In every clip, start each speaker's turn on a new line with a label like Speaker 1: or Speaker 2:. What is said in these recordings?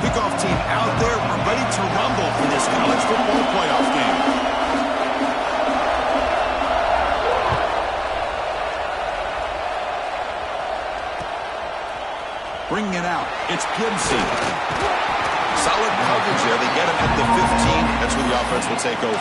Speaker 1: Kickoff team out there. We're ready to rumble for this college football playoff game. Bringing it out. It's Gibson. Solid coverage there. They get him at the 15. That's where the offense will take over.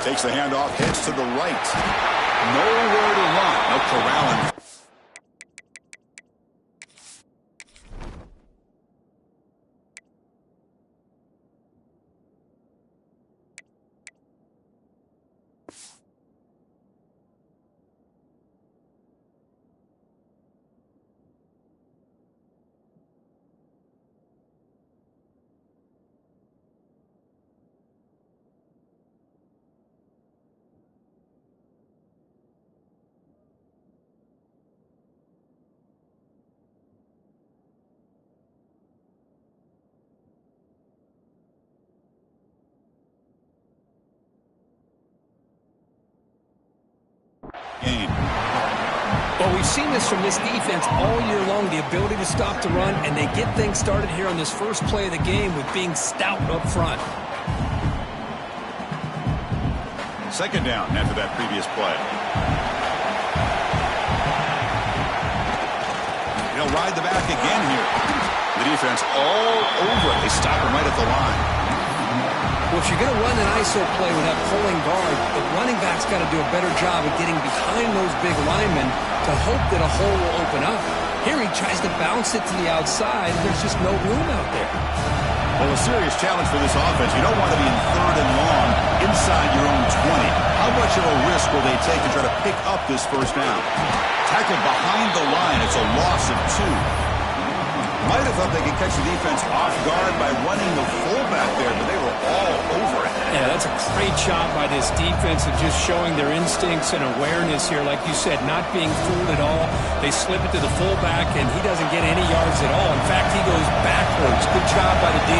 Speaker 1: Takes the handoff, heads to the right. Nowhere to run. No corralling. Game.
Speaker 2: Well, we've seen this from this defense all year long, the ability to stop the run, and they get things started here on this first play of the game with being stout up front.
Speaker 1: Second down after that previous play. He'll ride the back again here. The defense all over it. They stop him right at the line.
Speaker 2: Well, if you're going to run an ISO play with that pulling guard, the running back's got to do a better job of getting behind those big linemen to hope that a hole will open up. Here he tries to bounce it to the outside. There's just no room out there.
Speaker 1: Well, a serious challenge for this offense. You don't want to be in 3rd and long inside your own 20. How much of a risk will they take to try to pick up this first down? Tackled behind the line. It's a loss of 2. Might have thought they could catch the defense off guard by running the fullback there, but they were all over it.
Speaker 2: Yeah, that's a great job by this defense of just showing their instincts and awareness here. Like you said, not being fooled at all. They slip it to the fullback, and he doesn't get any yards at all. In fact, he goes backwards. Good job by the D.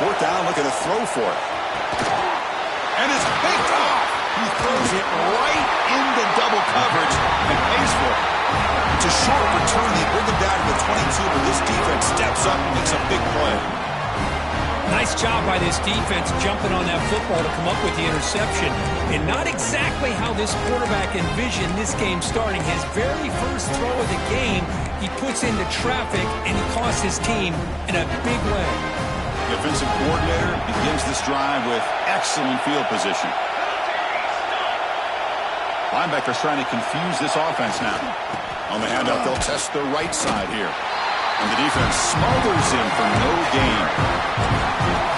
Speaker 1: 4th down, looking to throw for it. And it's picked off. He throws it right into double coverage and pays for it. It's a short return. They bring him down to the 22, but this defense steps up and makes a big play.
Speaker 2: Nice job by this defense jumping on that football to come up with the interception. And not exactly how this quarterback envisioned this game starting. His very first throw of the game, he puts into traffic, and he costs his team in a big way.
Speaker 1: The offensive coordinator begins this drive with excellent field position. Linebackers trying to confuse this offense now. On the handoff, they'll test the right side here. And the defense smothers him for no gain.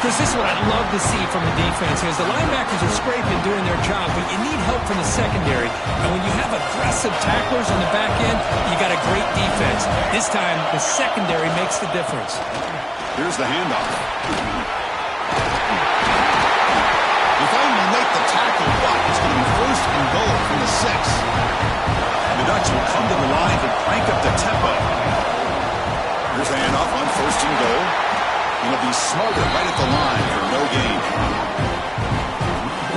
Speaker 2: Chris, this is what I love to see from the defense is the linebackers are scraping, doing their job, but you need help from the secondary. And when you have aggressive tacklers on the back end, you got a great defense. This time, the secondary makes the difference.
Speaker 1: Here's the handoff. If only make the tackle, but it's going to be 1st and goal from the 6. The Ducks will come to the line to crank up the tempo. Here's the handoff on 1st and goal. He'll be smothered right at the line for no gain.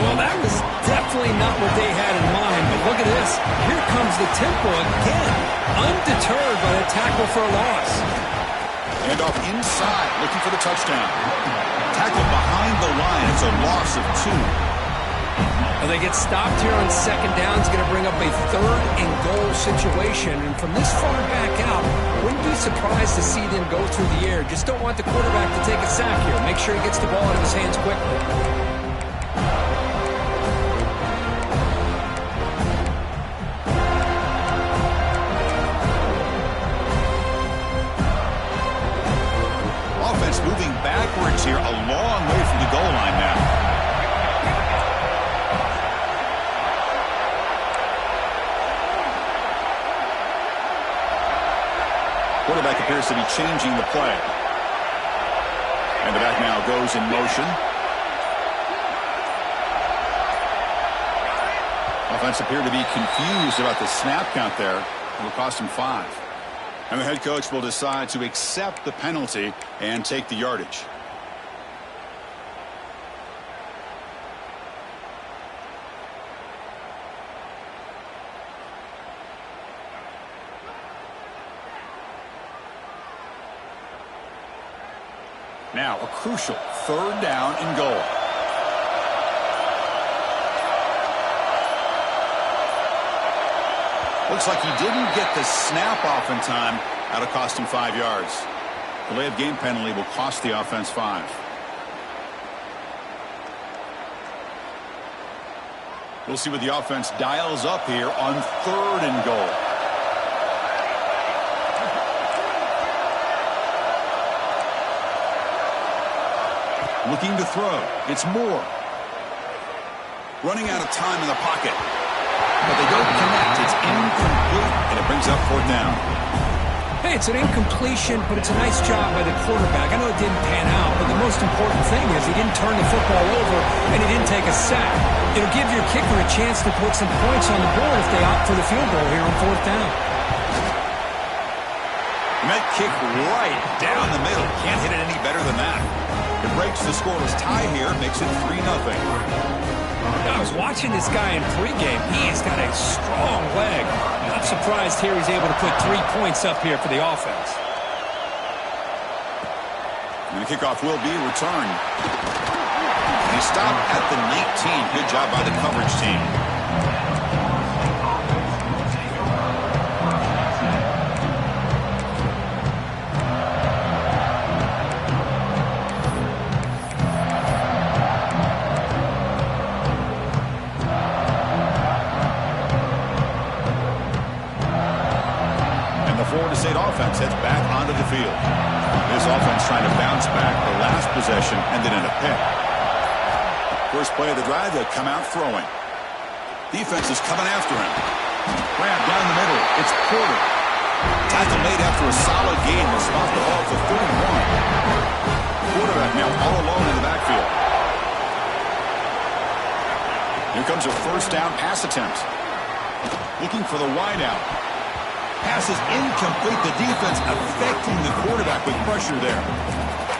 Speaker 2: Well, that was definitely not what they had in mind, but look at this. Here comes the tempo again, undeterred by the tackle for a loss.
Speaker 1: Handoff inside, looking for the touchdown. Tackled behind the line. It's a loss of 2.
Speaker 2: Well, they get stopped here on 2nd down. It's going to bring up a 3rd and goal situation. And from this far back out, wouldn't be surprised to see them go through the air. Just don't want the quarterback to take a sack here. Make sure he gets the ball out of his hands quickly.
Speaker 1: Offense moving backwards here, a long way from the goal line now. Quarterback appears to be changing the play. And the back now goes in motion. Offense appeared to be confused about the snap count there. It will cost him 5. And the head coach will decide to accept the penalty and take the yardage. Now a crucial 3rd down and goal. Looks like he didn't get the snap off in time. That'll cost him 5 yards. Delay of game penalty will cost the offense 5. We'll see what the offense dials up here on 3rd and goal. Looking to throw. It's Moore. Running out of time in the pocket. But they don't connect. It's incomplete, and it brings up 4th down.
Speaker 2: Hey, it's an incompletion, but it's a nice job by the quarterback. I know it didn't pan out, but the most important thing is he didn't turn the football over, and he didn't take a sack. It'll give your kicker a chance to put some points on the board if they opt for the field goal here on 4th down.
Speaker 1: And that kick right down the middle. Can't hit it any better than that. It breaks the scoreless tie here, makes it 3-0.
Speaker 2: I was watching this guy in pregame. He's got a strong leg. Not surprised here he's able to put 3 points up here for the offense.
Speaker 1: And the kickoff will be returned. And he stopped at the 19. Good job by the coverage team. State offense heads back onto the field. This offense trying to bounce back the last possession and then in a pick. First play of the drive, they'll come out throwing. Defense is coming after him. Grab down the middle. It's Porter. Tackle made after a solid gain. Will spot the ball for 31. Quarterback now all alone in the backfield. Here comes a 1st down pass attempt. Looking for the wideout. Pass is incomplete. The defense affecting the quarterback with pressure there.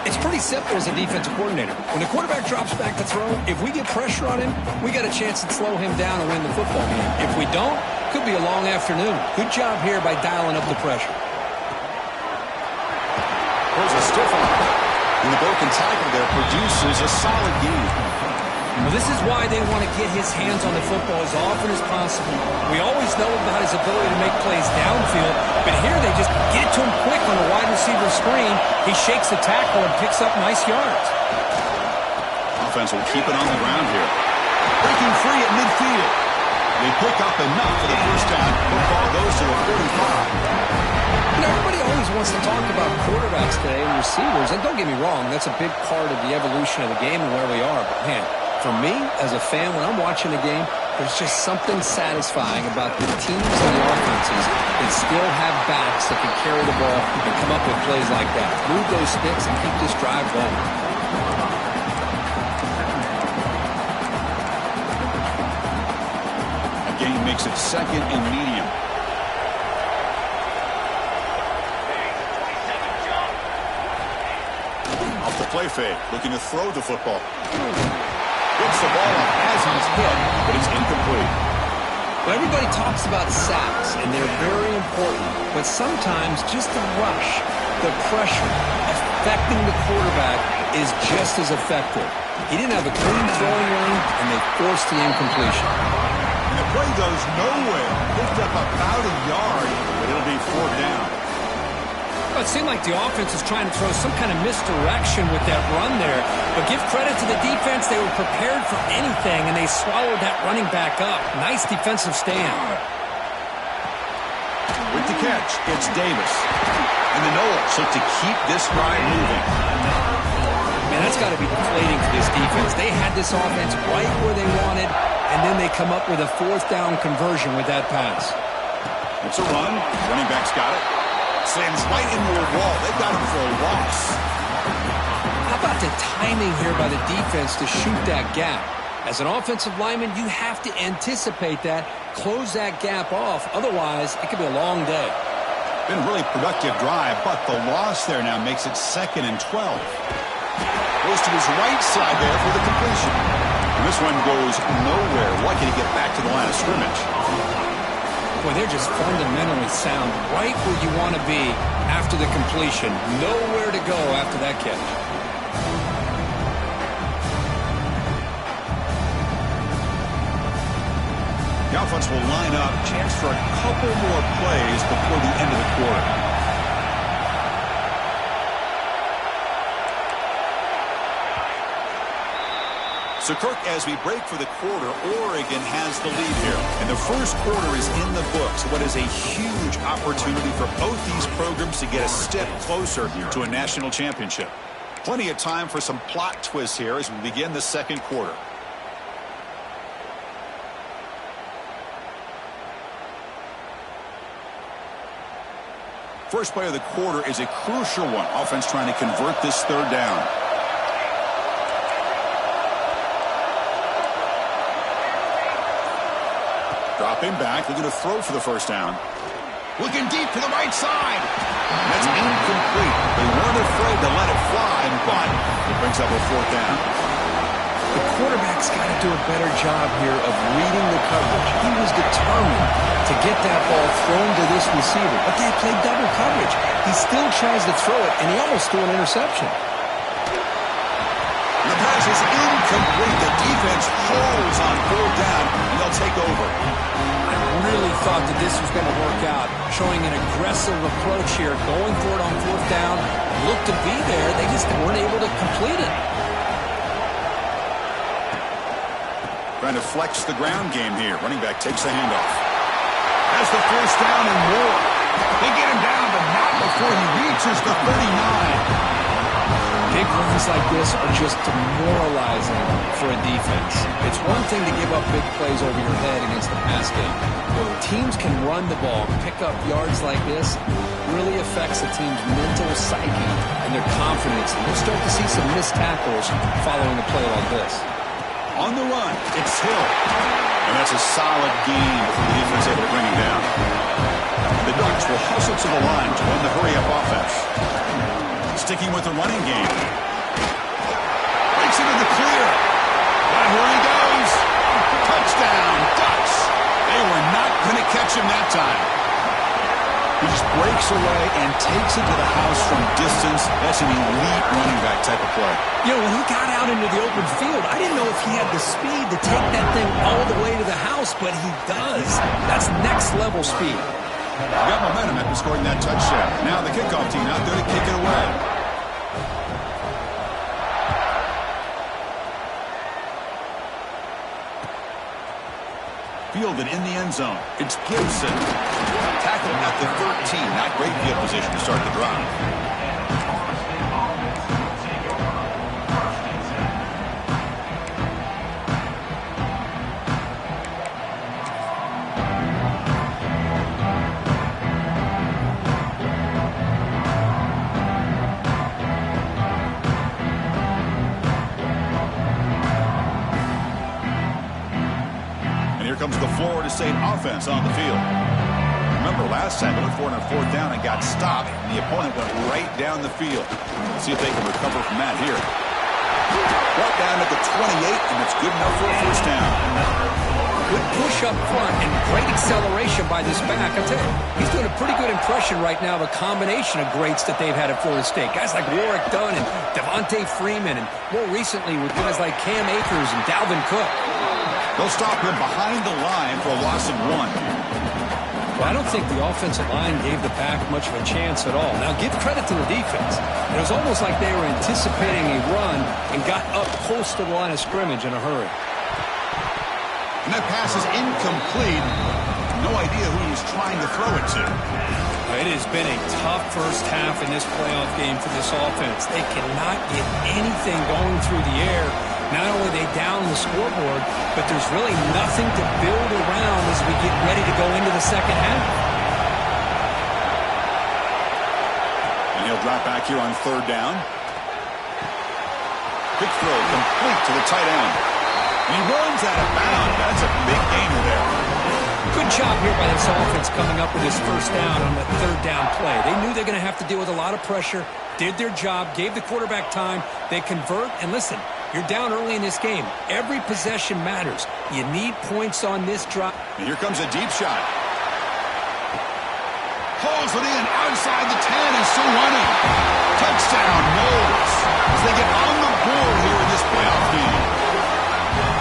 Speaker 2: It's pretty simple as a defensive coordinator. When the quarterback drops back to throw, if we get pressure on him, we got a chance to slow him down and win the football game. If we don't, could be a long afternoon. Good job here by dialing up the pressure.
Speaker 1: There's a stiff arm. And the broken tackle there produces a solid gain.
Speaker 2: Well, this is why they want to get his hands on the football as often as possible. We always know about his ability to make plays downfield, but here they just get it to him quick on a wide receiver screen. He shakes the tackle and picks up nice yards.
Speaker 1: Offense will keep it on the ground here. Breaking free at midfield. They pick up enough for the 1st down. Football goes to the 45.
Speaker 2: You know, everybody always wants to talk about quarterbacks today and receivers, and don't get me wrong, that's a big part of the evolution of the game and where we are, but man, for me, as a fan, when I'm watching the game, there's just something satisfying about the teams and the offenses that still have backs that can carry the ball and come up with plays like that. Move those sticks and keep this drive going.
Speaker 1: That gain makes it 2nd and medium. Off the play fake, looking to throw the football. Gets the ball up as he's hit, but it's incomplete.
Speaker 2: Well, everybody talks about sacks, and they're very important. But sometimes just the rush, the pressure, affecting the quarterback is just as effective. He didn't have a clean throwing lane, and they forced the incompletion.
Speaker 1: And the play goes nowhere. Picked up about a yard, but it'll be 4th down.
Speaker 2: Well, it seemed like the offense was trying to throw some kind of misdirection with that run there. But give credit to the defense. They were prepared for anything, and they swallowed that running back up. Nice defensive stand.
Speaker 1: With the catch, it's Davis. And the Knowles look to keep this drive moving.
Speaker 2: Man, that's got to be deflating for this defense. They had this offense right where they wanted, and then they come up with a 4th down conversion with that pass.
Speaker 1: It's a run. Running back's got it. Sends right into a wall. They've got him for a loss.
Speaker 2: How about the timing here by the defense to shoot that gap? As an offensive lineman, you have to anticipate that, close that gap off. Otherwise, it could be a long day.
Speaker 1: Been a really productive drive, but the loss there now makes it 2nd and 12. Goes to his right side there for the completion. And this one goes nowhere. Lucky to get back to the line of scrimmage.
Speaker 2: Boy, they're just fundamentally sound, right where you want to be after the completion. Nowhere to go after that catch.
Speaker 1: The offense will line up. Chance for a couple more plays before the end of the quarter. So, Kirk, as we break for the quarter, Oregon has the lead here. And the first quarter is in the books. What is a huge opportunity for both these programs to get a step closer to a national championship. Plenty of time for some plot twists here as we begin the second quarter. First play of the quarter is a crucial one. Offense trying to convert this third down. Dropping back, looking to throw for the first down. Looking deep to the right side. That's incomplete. They weren't afraid to let it fly, but it brings up a fourth down.
Speaker 2: The quarterback's got to do a better job here of reading the coverage. He was determined to get that ball thrown to this receiver, but they played double coverage. He still tries to throw it, and he almost threw an interception.
Speaker 1: The pass is incomplete. The defense holds on fourth down, and they'll take over.
Speaker 2: I really thought that this was going to work out, showing an aggressive approach here, going for it on fourth down. Looked to be there. They just weren't able to complete it.
Speaker 1: Trying to flex the ground game here. Running back takes the handoff. Has the first down and more. They get him down, but not before he reaches the 39.
Speaker 2: Big runs like this are just demoralizing for a defense. It's one thing to give up big plays over your head against the pass game. When teams can run the ball, pick up yards like this, really affects the team's mental psyche and their confidence. And we'll start to see some missed tackles following a play like this.
Speaker 1: On the run, it's Hill. And that's a solid gain for the defense able to bring him down. The Ducks will hustle to the line to run the hurry-up offense. Sticking with the running game. Breaks into the clear. And here he goes. Touchdown, Ducks. They were not going to catch him that time. He just breaks away and takes it to the house from distance. That's an elite running back type of play.
Speaker 2: You know, when he got out into the open field, I didn't know if he had the speed to take that thing all the way to the house, but he does. That's next-level speed.
Speaker 1: Got momentum after scoring that touchdown. Now the kickoff team out there to kick it away. Fielded in the end zone. It's Gibson. Tackled at the 13. Not great field position to start the drive. Comes the Florida State offense on the field. Remember last time they went for it on fourth down and got stopped. And the opponent went right down the field. Let's see if they can recover from that here. Brought down at the 28, and it's good enough for a first down.
Speaker 2: Good push up front and great acceleration by this back. I tell you, he's doing a pretty good impression right now of a combination of greats that they've had at Florida State. Guys like Warwick Dunn and Devontae Freeman, and more recently with guys like Cam Akers and Dalvin Cook.
Speaker 1: They'll stop him behind the line for a loss of 1.
Speaker 2: Well, I don't think the offensive line gave the back much of a chance at all. Now, give credit to the defense. It was almost like they were anticipating a run and got up close to the line of scrimmage in a hurry.
Speaker 1: And that pass is incomplete. No idea who he was trying to throw it to.
Speaker 2: It has been a tough first half in this playoff game for this offense. They cannot get anything going through the air. Not only are they down the scoreboard, but there's really nothing to build around as we get ready to go into the second half.
Speaker 1: And he'll drop back here on third down. Quick throw complete to the tight end. And he runs out of bounds. That's a big gainer there.
Speaker 2: Good job here by this offense coming up with his first down on the third down play. They knew they're going to have to deal with a lot of pressure, did their job, gave the quarterback time. They convert, and listen, you're down early in this game. Every possession matters. You need points on this drive.
Speaker 1: And here comes a deep shot. Pulls it in outside the 10 and still running. Touchdown, Knowles, as they get on the board here in this playoff game.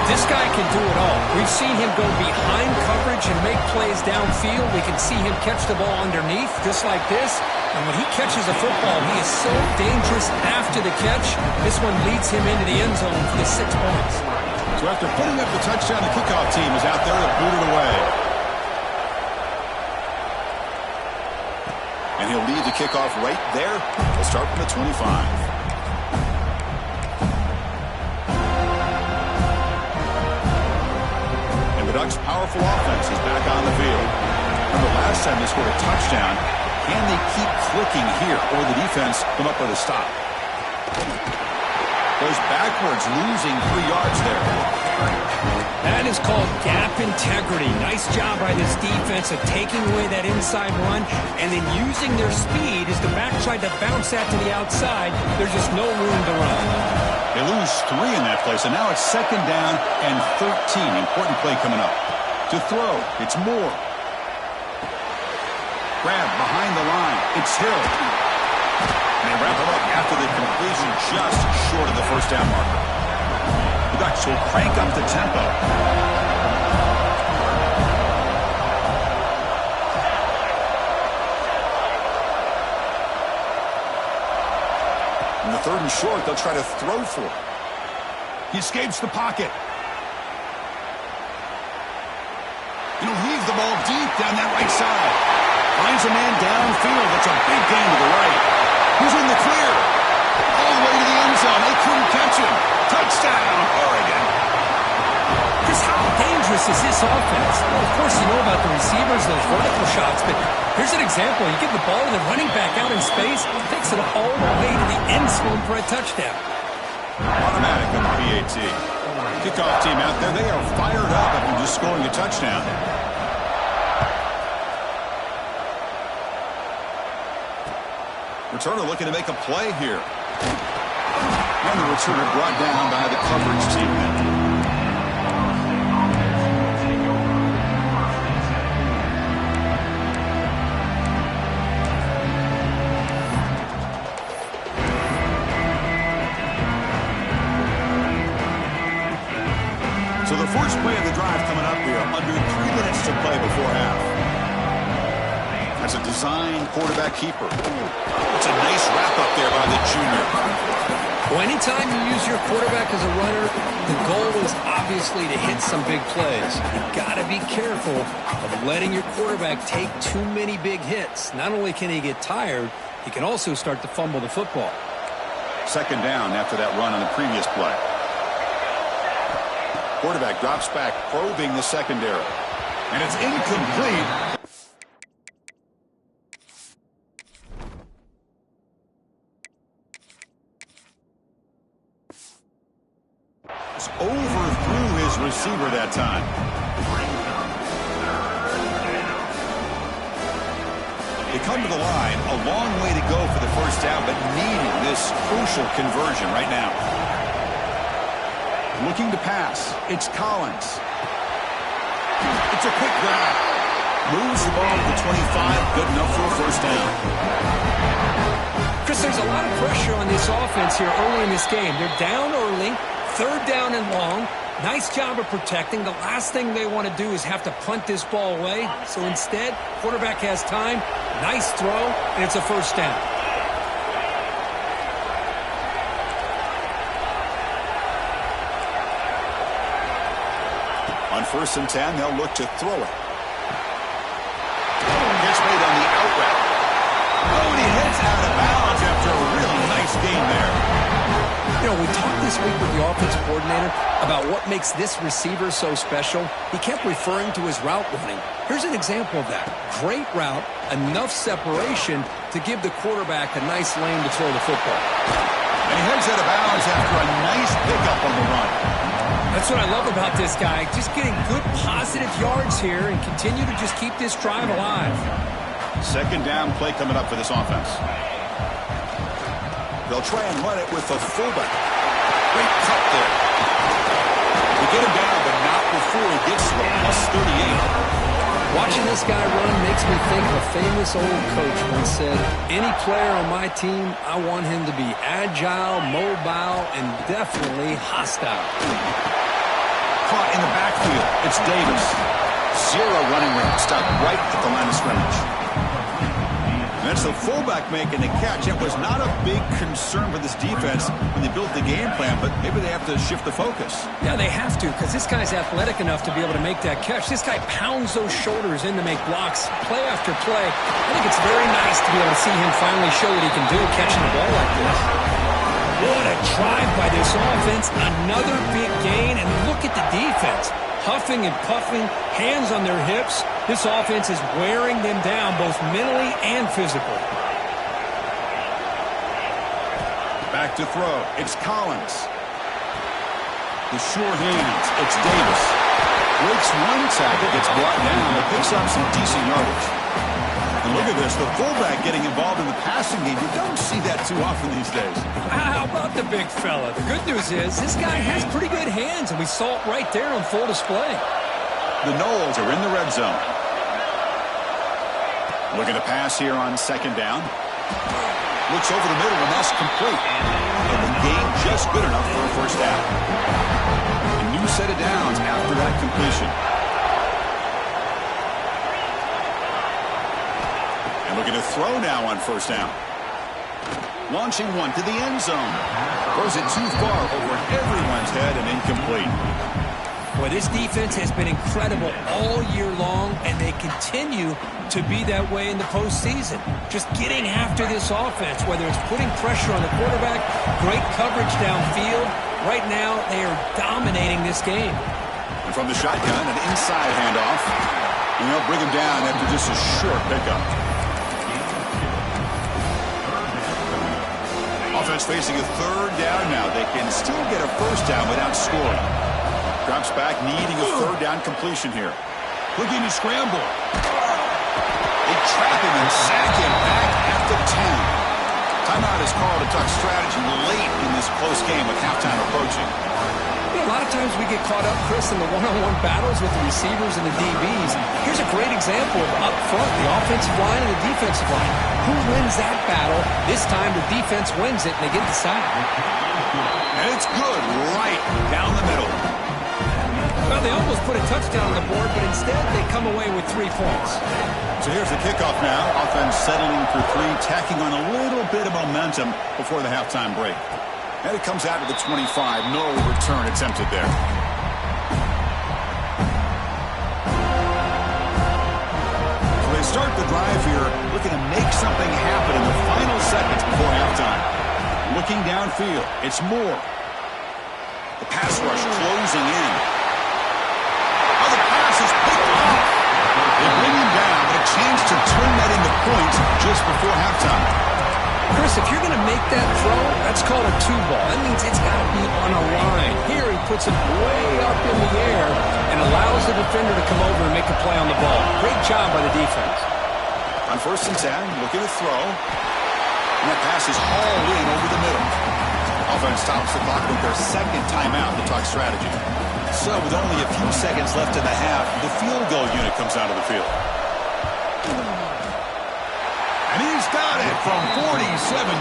Speaker 2: This guy can do it all. We've seen him go behind coverage and make plays downfield. We can see him catch the ball underneath, just like this. And when he catches a football, he is so dangerous after the catch. This one leads him into the end zone for the 6 points.
Speaker 1: So after putting up the touchdown, the kickoff team is out there to boot it away. And he'll lead the kickoff right there. We'll start from the 25. The Ducks' powerful offense is back on the field. Remember last time they scored a touchdown. Can they keep clicking here, or the defense come up with a stop? Goes backwards, losing 3 yards there.
Speaker 2: That is called gap integrity. Nice job by this defense of taking away that inside run and then using their speed as the back tried to bounce that to the outside. There's just no room to run.
Speaker 1: They lose 3 in that play, so now it's 2nd down and 13. Important play coming up. To throw, it's Moore. Grab behind the line, it's Hill. And they wrap him up after the completion just short of the first down marker. The Ducks will crank up the tempo. In the 3rd and short, they'll try to throw for it. He escapes the pocket. He'll leave the ball deep down that right side. Finds a man downfield. That's a big gain to the right. Who's in the clear? All the way to the end zone. They couldn't catch him. Touchdown, Oregon.
Speaker 2: Just how dangerous is this offense? Well, of course, you know about the receivers, those vertical shots, but here's an example. You give the ball to the running back out in space, takes it all the way to the end zone for a touchdown.
Speaker 1: Automatic on the PAT. Kickoff team out there, they are fired up after just scoring a touchdown. Returner looking to make a play here. And the returner brought down by the coverage team. So the first play of the drive coming up here, under 3 minutes to play before half. That's a design quarterback keeper. It's a nice wrap up there by the junior.
Speaker 2: Well, anytime you use your quarterback as a runner, the goal is obviously to hit some big plays. You've got to be careful of letting your quarterback take too many big hits. Not only can he get tired, he can also start to fumble the football.
Speaker 1: 2nd down after that run on the previous play. Quarterback drops back, probing the secondary. And it's incomplete. Overthrew his receiver that time. They come to the line, a long way to go for the first down, but needing this crucial conversion right now. Looking to pass, it's Collins. It's a quick grab. Moves the ball to the 25, good enough for a first down.
Speaker 2: Chris, there's a lot of pressure on this offense here early in this game. They're down early. 3rd down and long. Nice job of protecting. The last thing they want to do is have to punt this ball away. So instead, quarterback has time. Nice throw, and it's a first down.
Speaker 1: On 1st and 10, they'll look to throw it. Gets made on the out route. Oh, and he heads out of bounds after a really nice game there.
Speaker 2: You know, we talked this week with the offensive coordinator about what makes this receiver so special. He kept referring to his route running. Here's an example of that. Great route, enough separation to give the quarterback a nice lane to throw the football.
Speaker 1: And he heads out of bounds after a nice pickup on the run.
Speaker 2: That's what I love about this guy. Just getting good positive yards here and continue to just keep this drive alive.
Speaker 1: Second down play coming up for this offense. They'll try and run it with the fullback. Great cut there. They get him down, but not before he gets to the +38.
Speaker 2: Watching this guy run makes me think of a famous old coach once said, any player on my team, I want him to be agile, mobile, and definitely hostile.
Speaker 1: Caught in the backfield. It's Davis. Zero running room. Stuck right at the line of scrimmage. And that's the fullback making the catch. It was not a big concern for this defense when they built the game plan, but maybe they have to shift the focus.
Speaker 2: Yeah, they have to, because this guy's athletic enough to be able to make that catch. This guy pounds those shoulders in to make blocks play after play. I think it's very nice to be able to see him finally show what he can do catching the ball like this. What a drive by this offense. Another big gain, and look at the defense. Huffing and puffing, hands on their hips. This offense is wearing them down both mentally and physically.
Speaker 1: Back to throw. It's Collins. The sure hands. It's Davis. Breaks one tackle, gets brought down, and picks up some decent yardage. And look at this, the fullback getting involved in the passing game. You don't see that too often these days.
Speaker 2: How about the big fella? The good news is this guy has pretty good hands, and we saw it right there on full display.
Speaker 1: The Noles are in the red zone. Looking to pass here on second down. Looks over the middle, and that's complete. And the gain just good enough for a first down. A new set of downs after that completion. And looking to throw now on first down. Launching one to the end zone. Throws it too far over everyone's head and incomplete.
Speaker 2: Boy, this defense has been incredible all year long, and they continue to be that way in the postseason. Just getting after this offense, whether it's putting pressure on the quarterback, great coverage downfield. Right now, they are dominating this game.
Speaker 1: And from the shotgun, an inside handoff. And they'll bring him down after just a short pickup. Offense facing a third down now. They can still get a first down without scoring. Drops back, needing a third down completion here. Looking to scramble. They trap him and sack him back at the 10. Timeout is called to talk strategy late in this close game with halftime approaching.
Speaker 2: A lot of times we get caught up, Chris, in the one-on-one battles with the receivers and the DBs. Here's a great example of up front, the offensive line and the defensive line. Who wins that battle? This time the defense wins it, and they get the sack.
Speaker 1: And it's good right down the middle.
Speaker 2: Well, they almost put a touchdown on the board, but instead they come away with 3 points.
Speaker 1: So here's the kickoff now. Offense settling for 3, tacking on a little bit of momentum before the halftime break. And it comes out to the 25. No return attempted there. So they start the drive here, looking to make something happen in the final seconds before halftime. Looking downfield, it's Moore. The pass rush closing in. Oh, the pass is picked off. They bring him down, but a chance to turn that into points just before halftime.
Speaker 2: Chris, if you're going to make that throw, that's called a 2-ball. That means it's got to be on a line. Here he puts it way up in the air and allows the defender to come over and make a play on the ball. Great job by the defense.
Speaker 1: On 1st and 10, looking to throw. And that pass is hauled in over the middle. Offense stops the clock with their second timeout to talk strategy. So with only a few seconds left in the half, the field goal unit comes out of the field. And he's got it from 47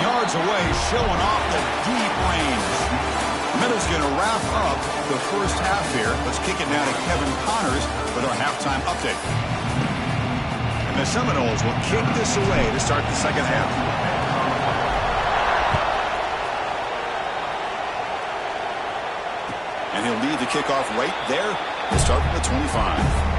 Speaker 1: yards away, showing off the deep range. Middle's going to wrap up the first half here. Let's kick it now to Kevin Connors with our halftime update. And the Seminoles will kick this away to start the second half. And he'll lead the kickoff right there to start from the 25.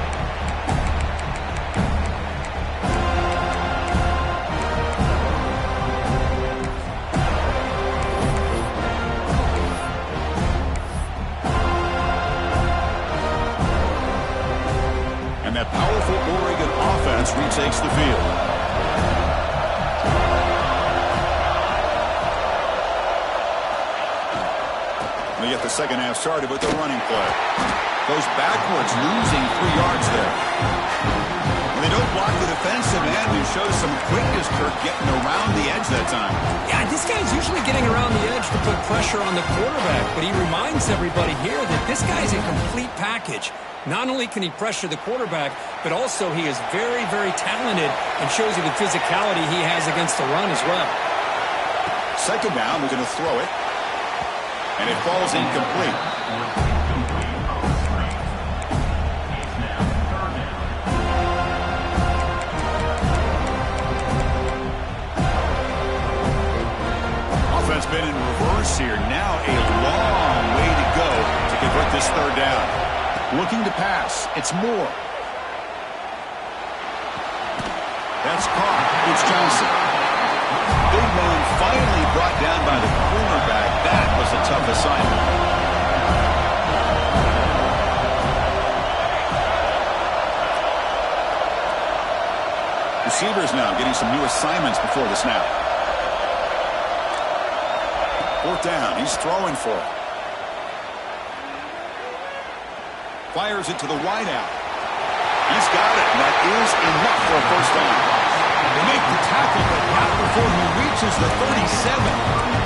Speaker 1: And that powerful Oregon offense retakes the field. We get the second half started with the running play. Goes backwards, losing 3 yards there. And they don't block the defensive end, who shows some quickness, Kirk, getting around the edge that time.
Speaker 2: Yeah, this guy's usually getting around the edge to put pressure on the quarterback, but he reminds everybody here that this guy's a complete package. Not only can he pressure the quarterback, but also he is very, very talented and shows you the physicality he has against the run as well.
Speaker 1: Second down, we're going to throw it. And it falls incomplete. Offense been in reverse here. Now a long way to go to convert this third down. Looking to pass. It's Moore. That's caught. It's Johnson. Big man finally brought down by the cornerback. That was a tough assignment. Receivers now getting some new assignments before the snap. Fourth down. He's throwing for it. Fires it to the wideout. He's got it. And that is enough for a first down. They make the tackle, but not before he reaches the 37.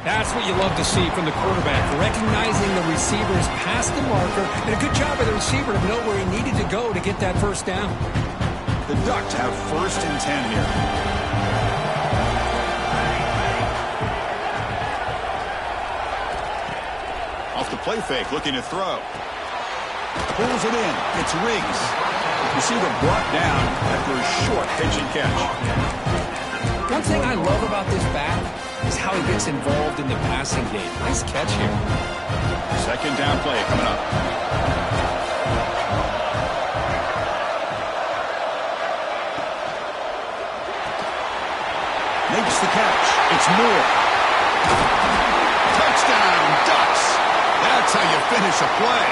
Speaker 2: That's what you love to see from the quarterback, recognizing the receiver's past the marker, and a good job by the receiver to know where he needed to go to get that first down.
Speaker 1: The Ducks have 1st and 10 here. Off the play fake, looking to throw. Pulls it in. It's Riggs. Receiver brought down after a short pitch and catch.
Speaker 2: One thing I love about this back is how he gets involved in the passing game. Nice catch here.
Speaker 1: Second down play coming up. Makes the catch. It's Moore. Touchdown, Ducks. That's how you finish a play.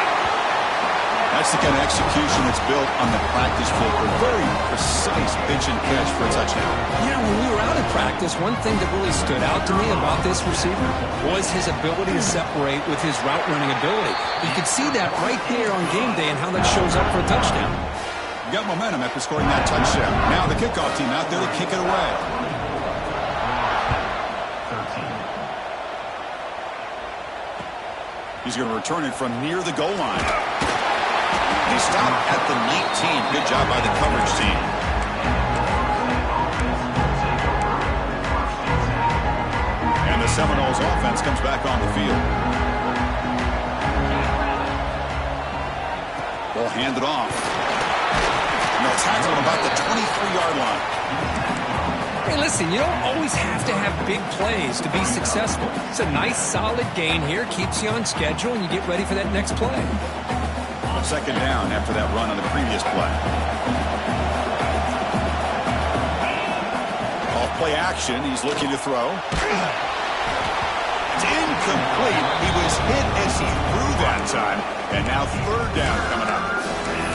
Speaker 1: That's the kind of execution that's built on the practice field. A very precise pitch and catch for a touchdown.
Speaker 2: Yeah, when we were out of practice, one thing that really stood out to me about this receiver was his ability to separate with his route running ability. You could see that right there on game day and how that shows up for a touchdown.
Speaker 1: Got momentum after scoring that touchdown. Now the kickoff team out there to kick it away. He's going to return it from near the goal line. He stopped at the 19. Good job by the coverage team. And the Seminoles offense comes back on the field. Ball handed off. And they'll tackle him about the 23-yard line.
Speaker 2: Hey, listen, you don't always have to have big plays to be successful. It's a nice, solid gain here. Keeps you on schedule, and you get ready for that next play.
Speaker 1: Second down after that run on the previous play. Off play action. He's looking to throw. It's incomplete. He was hit as he threw that time. And now third down coming up.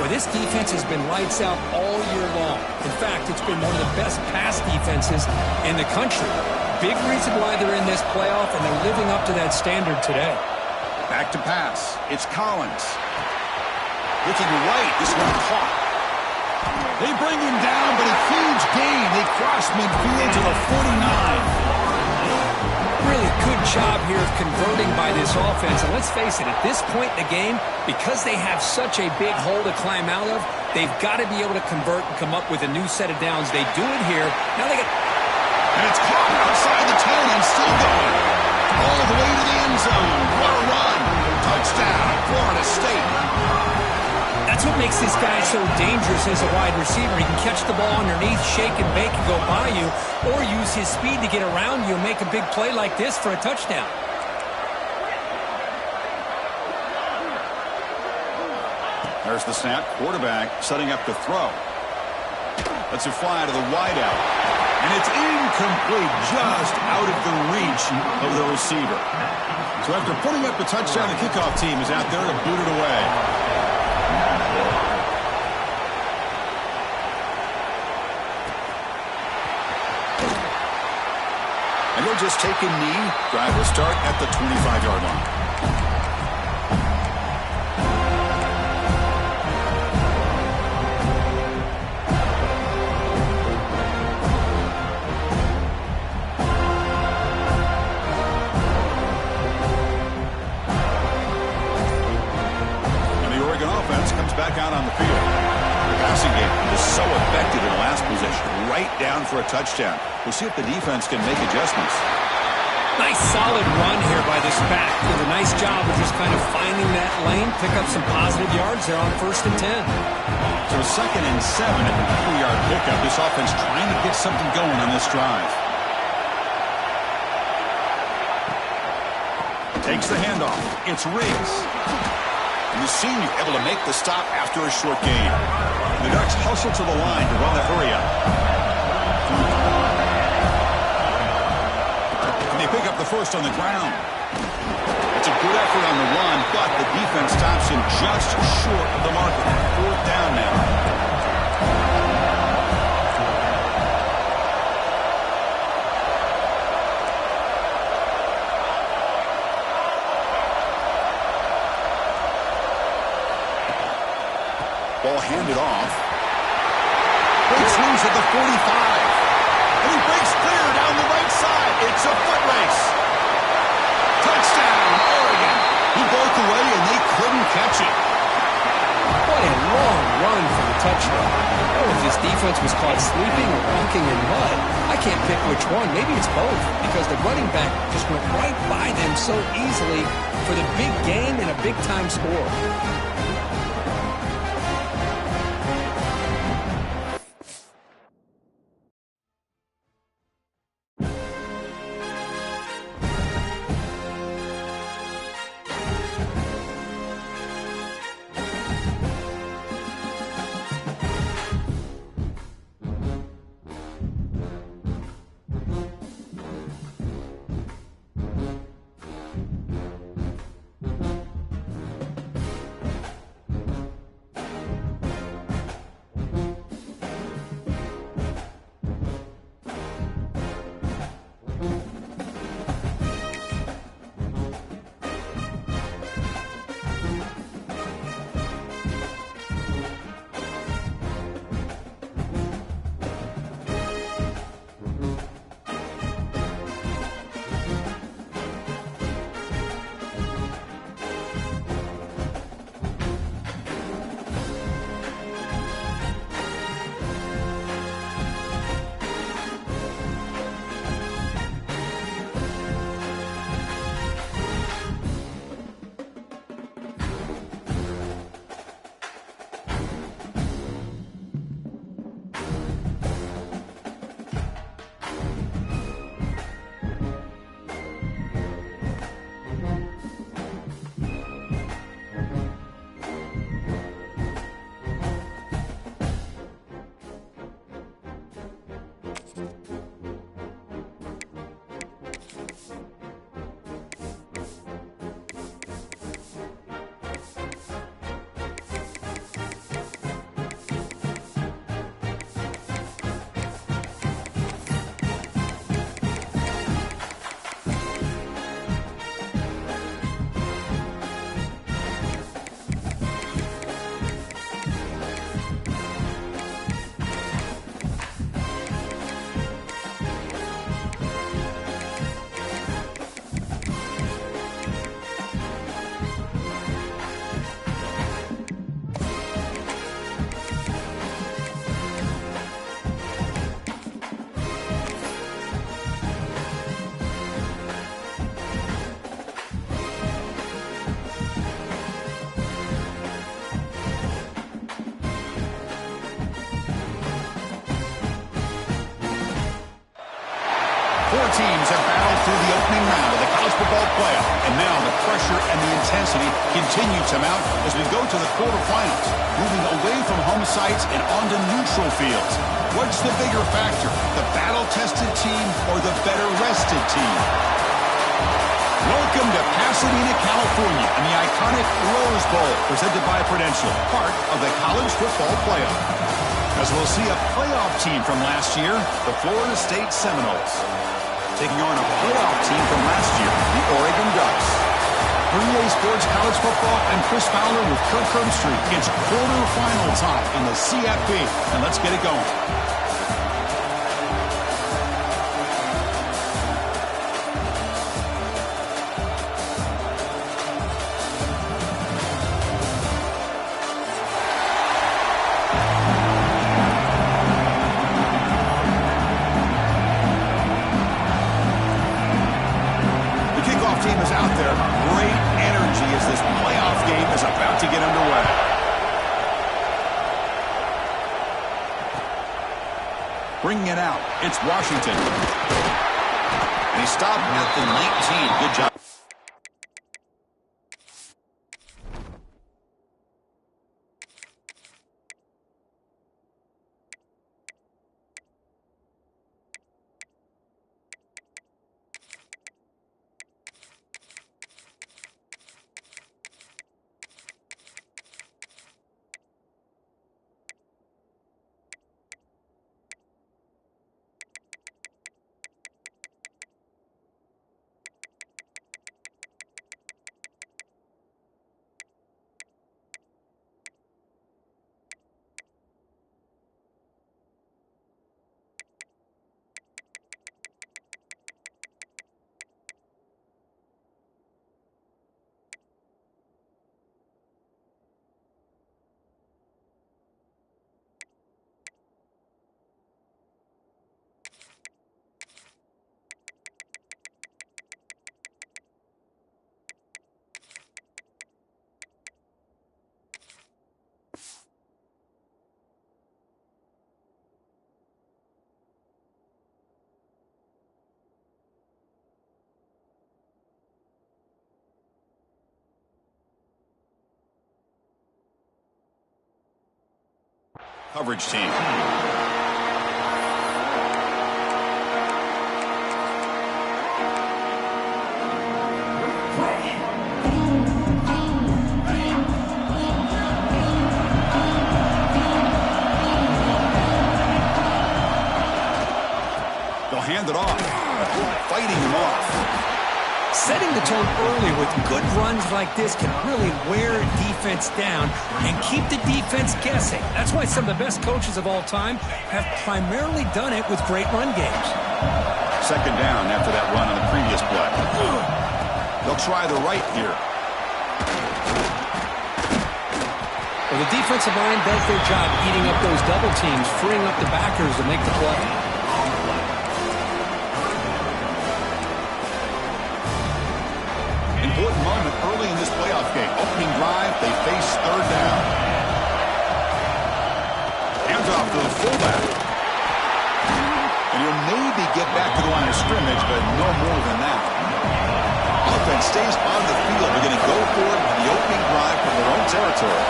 Speaker 2: Well, this defense has been lights out all year long. In fact, it's been one of the best pass defenses in the country. Big reason why they're in this playoff, and they're living up to that standard today.
Speaker 1: Back to pass. It's Collins. Looking right. This one caught. They bring him down, but a huge gain. They cross midfield to the 49.
Speaker 2: Really good job here of converting by this offense. And let's face it, at this point in the game, because they have such a big hole to climb out of, they've got to be able to convert and come up with a new set of downs. They do it here. Now they get...
Speaker 1: And it's caught outside the 10 and still going. All the way to the end zone. What a run. Touchdown, Florida State.
Speaker 2: That's what makes this guy so dangerous as a wide receiver. He can catch the ball underneath, shake and bake and go by you, or use his speed to get around you and make a big play like this for a touchdown.
Speaker 1: There's the snap. Quarterback setting up to throw. Lets it fly to the wideout. And it's incomplete, just out of the reach of the receiver. So after putting up the touchdown, the kickoff team is out there to boot it away. And he'll just take a knee. Drive will start at the 25-yard line. Comes back out on the field. The passing game was so effective in the last possession, right down for a touchdown. We'll see if the defense can make adjustments.
Speaker 2: Nice solid run here by this back. Did a nice job of just kind of finding that lane, pick up some positive yards there on 1st and 10.
Speaker 1: So 2nd and 7 at the 3-yard pickup. This offense trying to get something going on this drive. Takes the handoff. It's Riggs. And the senior able to make the stop after a short gain. The Ducks hustle to the line to run the hurry-up. And they pick up the first on the ground. It's a good effort on the run, but the defense stops him just short of the marker. 4th down now. Ball handed off. Breaks loose at the 45. And he breaks clear down the right side. It's a foot race. Touchdown, Oregon. He broke away and they couldn't catch it.
Speaker 2: What a long run for the touchdown. I don't know if this defense was caught sleeping or walking in mud. I can't pick which one. Maybe it's both, because the running back just went right by them so easily for the big game and a big-time score.
Speaker 1: Four teams have battled through the opening round of the college football playoff, and now the pressure and the intensity continue to mount as we go to the quarterfinals, moving away from home sites and onto neutral fields. What's the bigger factor, the battle-tested team or the better-rested team? Welcome to Pasadena, California, and the iconic Rose Bowl, presented by Prudential, part of the college football playoff. As we'll see a playoff team from last year, the Florida State Seminoles, taking on a playoff team from last year, the Oregon Ducks. For EA Sports College Football, I'm Chris Fowler with Kirk Herbstreit. It's quarterfinal time in the CFP, and let's get it going. Team is out there. Great energy as this playoff game is about to get underway. Bringing it out, it's Washington. And he stopped at the 19. Good job. Coverage team. They'll hand it off. Fighting him off.
Speaker 2: Setting the tone early with good runs like this can really wear a defense down and keep the defense guessing. That's why some of the best coaches of all time have primarily done it with great run games.
Speaker 1: Second down after that run on the previous play. They'll try the right here.
Speaker 2: Well, the defensive line does their job eating up those double teams, freeing up the backers to make the play.
Speaker 1: Important moment early in this playoff game. Opening drive, they face third down. Hands off to the fullback. And he'll maybe get back to the line of scrimmage, but no more than that. Offense stays on the field. They're going to go for it on the opening drive from their own territory.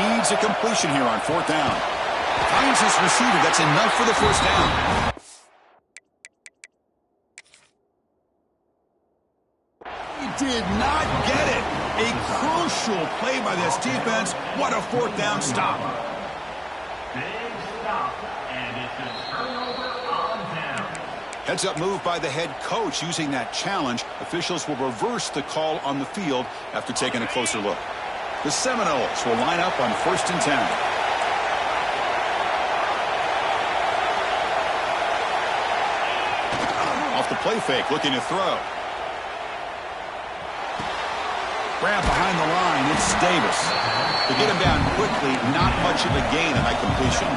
Speaker 1: Needs a completion here on fourth down. Finds his receiver. That's enough for the first down. Did not get it. A crucial play by this defense. What a fourth down stop.
Speaker 3: Big stop, and it's a turnover on down.
Speaker 1: Heads up move by the head coach using that challenge. Officials will reverse the call on the field after taking a closer look. The Seminoles will line up on 1st and 10. Off the play fake, looking to throw. Grab behind the line, it's Davis. To get him down quickly, not much of a gain on that completion.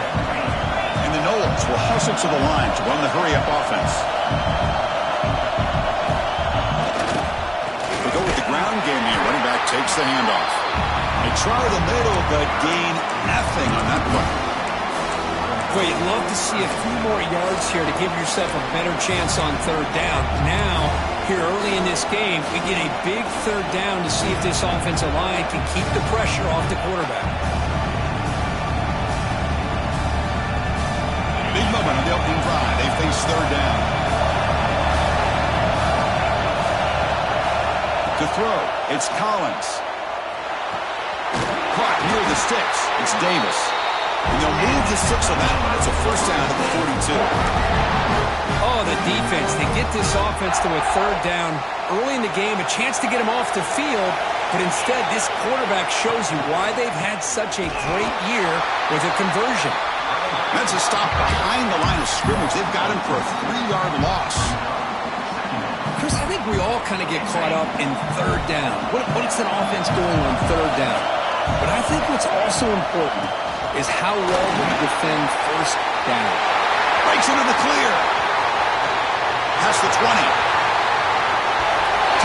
Speaker 1: And the Noles will hustle to the line to run the hurry-up offense. They go with the ground game here. Running back takes the handoff. They try the middle, but gain nothing on that play.
Speaker 2: Well, you'd love to see a few more yards here to give yourself a better chance on third down. Now, here early in this game, we get a big third down to see if this offensive line can keep the pressure off the quarterback.
Speaker 1: Big moment on the opening drive. They face third down. To throw, it's Collins. Caught near the sticks. It's Davis. And they'll move the sticks on that one. It's a first down at the 42.
Speaker 2: Oh, the defense. They get this offense to a third down early in the game, a chance to get them off the field, but instead this quarterback shows you why they've had such a great year with a conversion.
Speaker 1: That's a stop behind the line of scrimmage. They've got him for a 3-yard loss.
Speaker 2: Chris, I think we all kind of get caught up in third down. What's an offense doing on third down? But I think what's also important is how well do you defend first down.
Speaker 1: Breaks into the clear. Past the 20.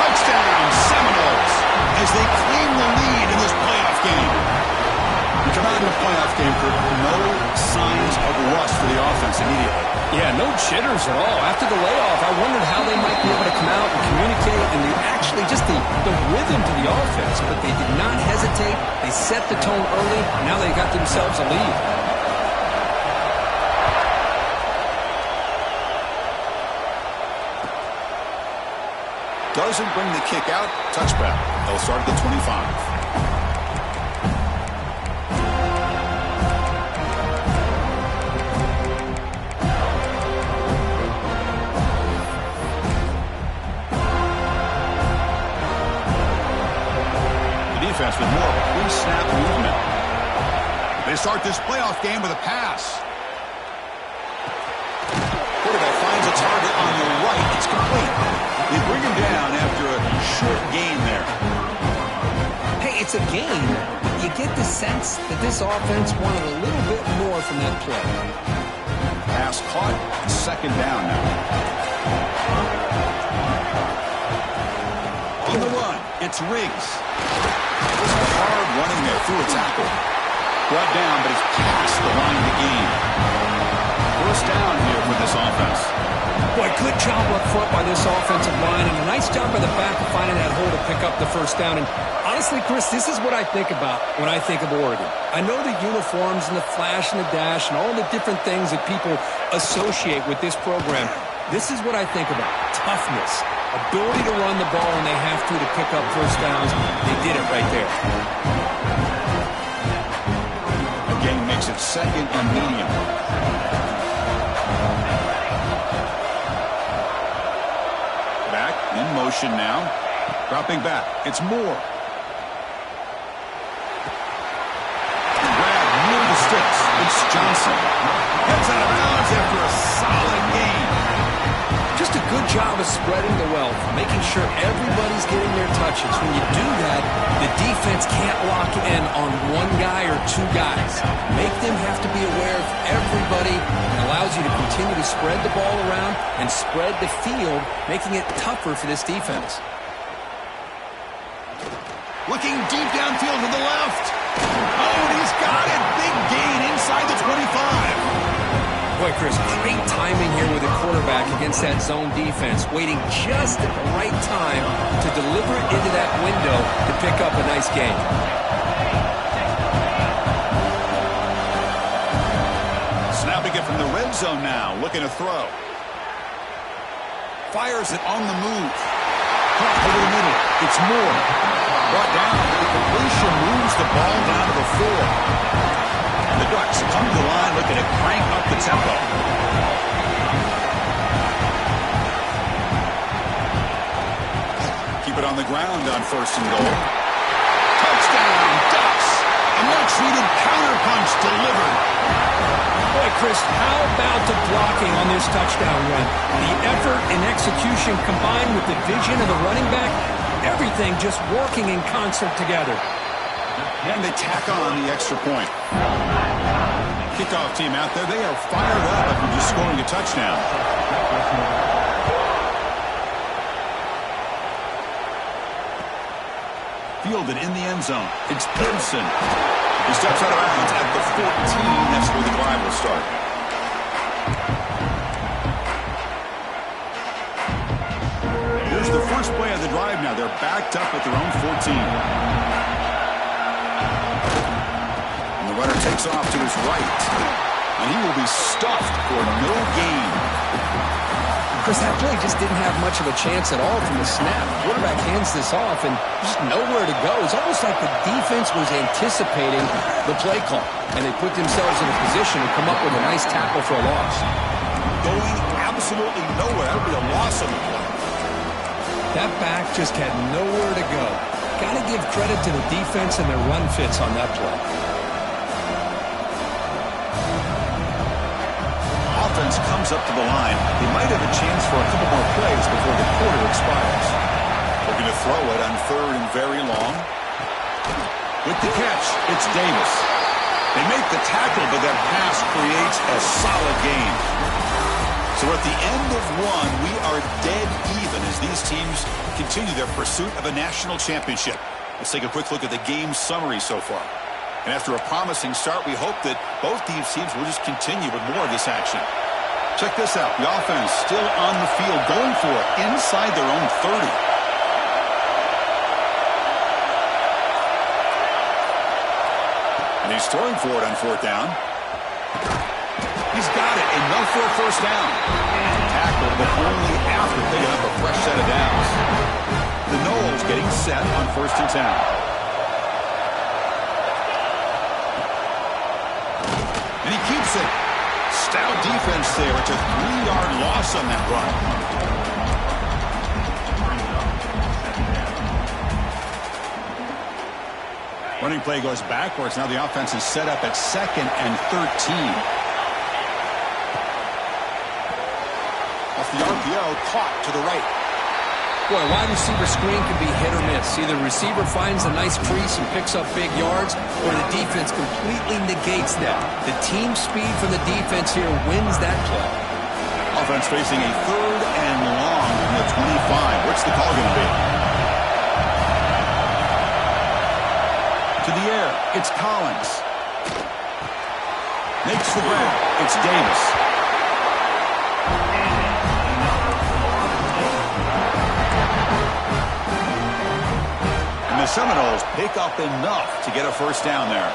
Speaker 1: Touchdown, Seminoles, as they claim the lead in this playoff game. You come out in the playoff game for no signs of rust for the offense immediately.
Speaker 2: Yeah, no jitters at all. After the layoff, I wondered how they might be able to come out and communicate and actually just the rhythm to the offense. But they did not hesitate. They set the tone early. Now they got themselves a lead.
Speaker 1: Doesn't bring the kick out. Touchback. They'll start at the 25. Defense with more pre-snap movement. They start this playoff game with a pass. Quarterback finds a target on the right. It's complete. They bring him down after a short gain there.
Speaker 2: Hey, it's a game. You get the sense that this offense wanted a little bit more from that play.
Speaker 1: Pass caught. Second down now. On the run, it's Riggs. Hard running there through a tackle. Brought down, but it's past the line of the game. First down here for this offense.
Speaker 2: Boy, good job up front by this offensive line, and a nice job by the back of finding that hole to pick up the first down. And honestly, Chris, this is what I think about when I think of Oregon. I know the uniforms and the flash and the dash and all the different things that people associate with this program. This is what I think about. Toughness. Ability to run the ball when they have to pick up first downs. They did it right there.
Speaker 1: Again, makes it second and medium. Back in motion now. Dropping back. It's Moore. Grab near the sticks. It's Johnson. Gets out of bounds after a solid game.
Speaker 2: Just a good job of spreading the wealth, making sure everybody's getting their touches. When you do that, the defense can't lock in on one guy or two guys. Make them have to be aware of everybody. It allows you to continue to spread the ball around and spread the field, making it tougher for this defense.
Speaker 1: Looking deep downfield to the left. Oh, and he's got it. Big gain inside the 25.
Speaker 2: Boy, Chris, great timing here with the quarterback against that zone defense, waiting just at the right time to deliver it into that window to pick up a nice gain.
Speaker 1: Snapping it from the red zone now, looking to throw. Fires it on the move. Caught over the middle. It's Moore. Brought down. The completion moves the ball down to the 4. The Ducks come to the line looking to crank up the tempo. Keep it on the ground on first and goal. Touchdown, Ducks! A much-needed counterpunch delivered.
Speaker 2: Boy, Chris, how about the blocking on this touchdown run? The effort and execution combined with the vision of the running back, everything just working in concert together.
Speaker 1: And they tack on the extra point. Kickoff team out there, they are fired up after just scoring a touchdown. Fielded in the end zone. It's Gibson. He steps out of bounds at the 14. That's where the drive will start. are backed up at their own 14. And the runner takes off to his right. And he will be stuffed for no gain.
Speaker 2: Chris, that play just didn't have much of a chance at all from the snap. Quarterback hands this off and just nowhere to go. It's almost like the defense was anticipating the play call, and they put themselves in a position to come up with a nice tackle for a loss.
Speaker 1: Going absolutely nowhere. That would be a loss on the play.
Speaker 2: That back just had nowhere to go. Got to give credit to the defense and their run fits on that play.
Speaker 1: Offense comes up to the line. They might have a chance for a couple more plays before the quarter expires. Looking to throw it on third and very long. With the catch, it's Davis. They make the tackle, but that pass creates a solid gain. So at the end of one, we are dead even as these teams continue their pursuit of a national championship. Let's take a quick look at the game summary so far. And after a promising start, we hope that both these teams will just continue with more of this action. Check this out. The offense still on the field, going for it inside their own 30. And he's throwing for it on fourth down. He's got it. Enough for a first down. Tackle, but only after picking up a fresh set of downs. The Noles getting set on 1st and 10. And he keeps it. Stout defense there. It's a 3-yard loss on that run. Running play goes backwards. Now the offense is set up at 2nd and 13. Off the RPO, caught to the right.
Speaker 2: Boy, a wide receiver screen can be hit or miss. Either the receiver finds a nice crease and picks up big yards, or the defense completely negates that. The team speed from the defense here wins that play.
Speaker 1: Offense facing a 3rd and long from the 25. What's the call going to be? To the air, it's Collins. Makes the grab. It's Davis. The Seminoles pick up enough to get a first down there.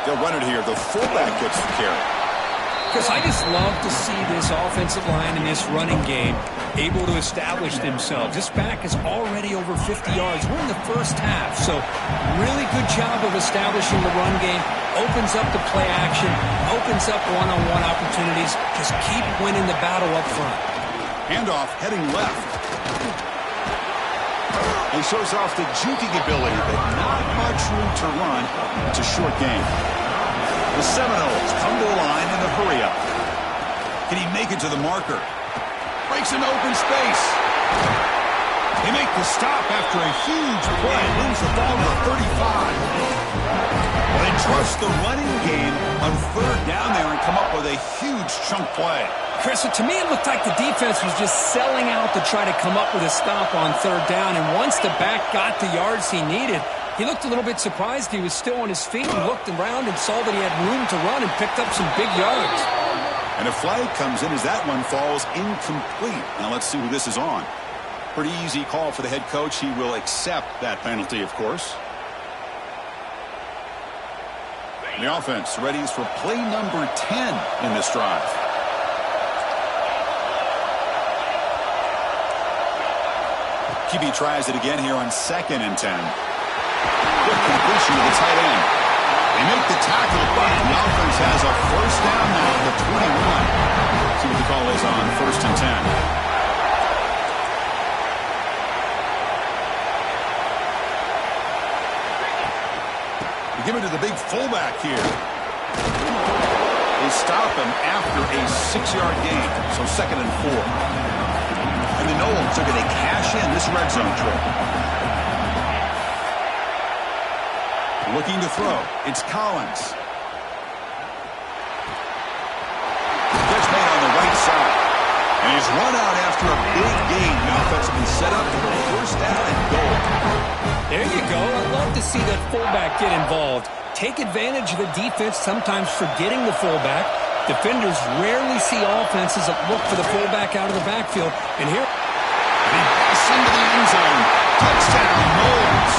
Speaker 1: They'll run it here. The fullback gets the carry.
Speaker 2: Chris, I just love to see this offensive line in this running game able to establish themselves. This back is already over 50 yards. We're in the first half, so really good job of establishing the run game. Opens up the play action, opens up one-on-one opportunities. Just keep winning the battle up front.
Speaker 1: Handoff heading left. He shows off the juking ability, but not much room to run. It's a short game. The Seminoles come to the line in a hurry-up. Can he make it to the marker? Breaks an open space. They make the stop after a huge play. Moves the ball to the 35. Well, they trust the running game on 3rd down there and come up with a huge chunk play.
Speaker 2: Chris, to me it looked like the defense was just selling out to try to come up with a stop on 3rd down, and once the back got the yards he needed, he looked a little bit surprised. He was still on his feet and looked around and saw that he had room to run and picked up some big yards.
Speaker 1: And a flag comes in as that one falls incomplete. Now let's see who this is on. Pretty easy call for the head coach. He will accept that penalty, of course. The offense ready for play number 10 in this drive. QB tries it again here on 2nd and 10. Good completion to the tight end. They make the tackle, but the offense has a first down now at the 21. See what the call is on 1st and 10. We give it to the big fullback here. They stop him after a 6-yard gain, so 2nd and 4. And the Noles are going to cash in this red zone trip. Looking to throw. It's Collins. Catch made on the right side. And he's run out after a big gain. The offense has been set up for a first down and goal.
Speaker 2: There you go. I love to see that fullback get involved. Take advantage of the defense, sometimes forgetting the fullback. Defenders rarely see offenses that look for the fullback out of the backfield. And here,
Speaker 1: down, Knowles.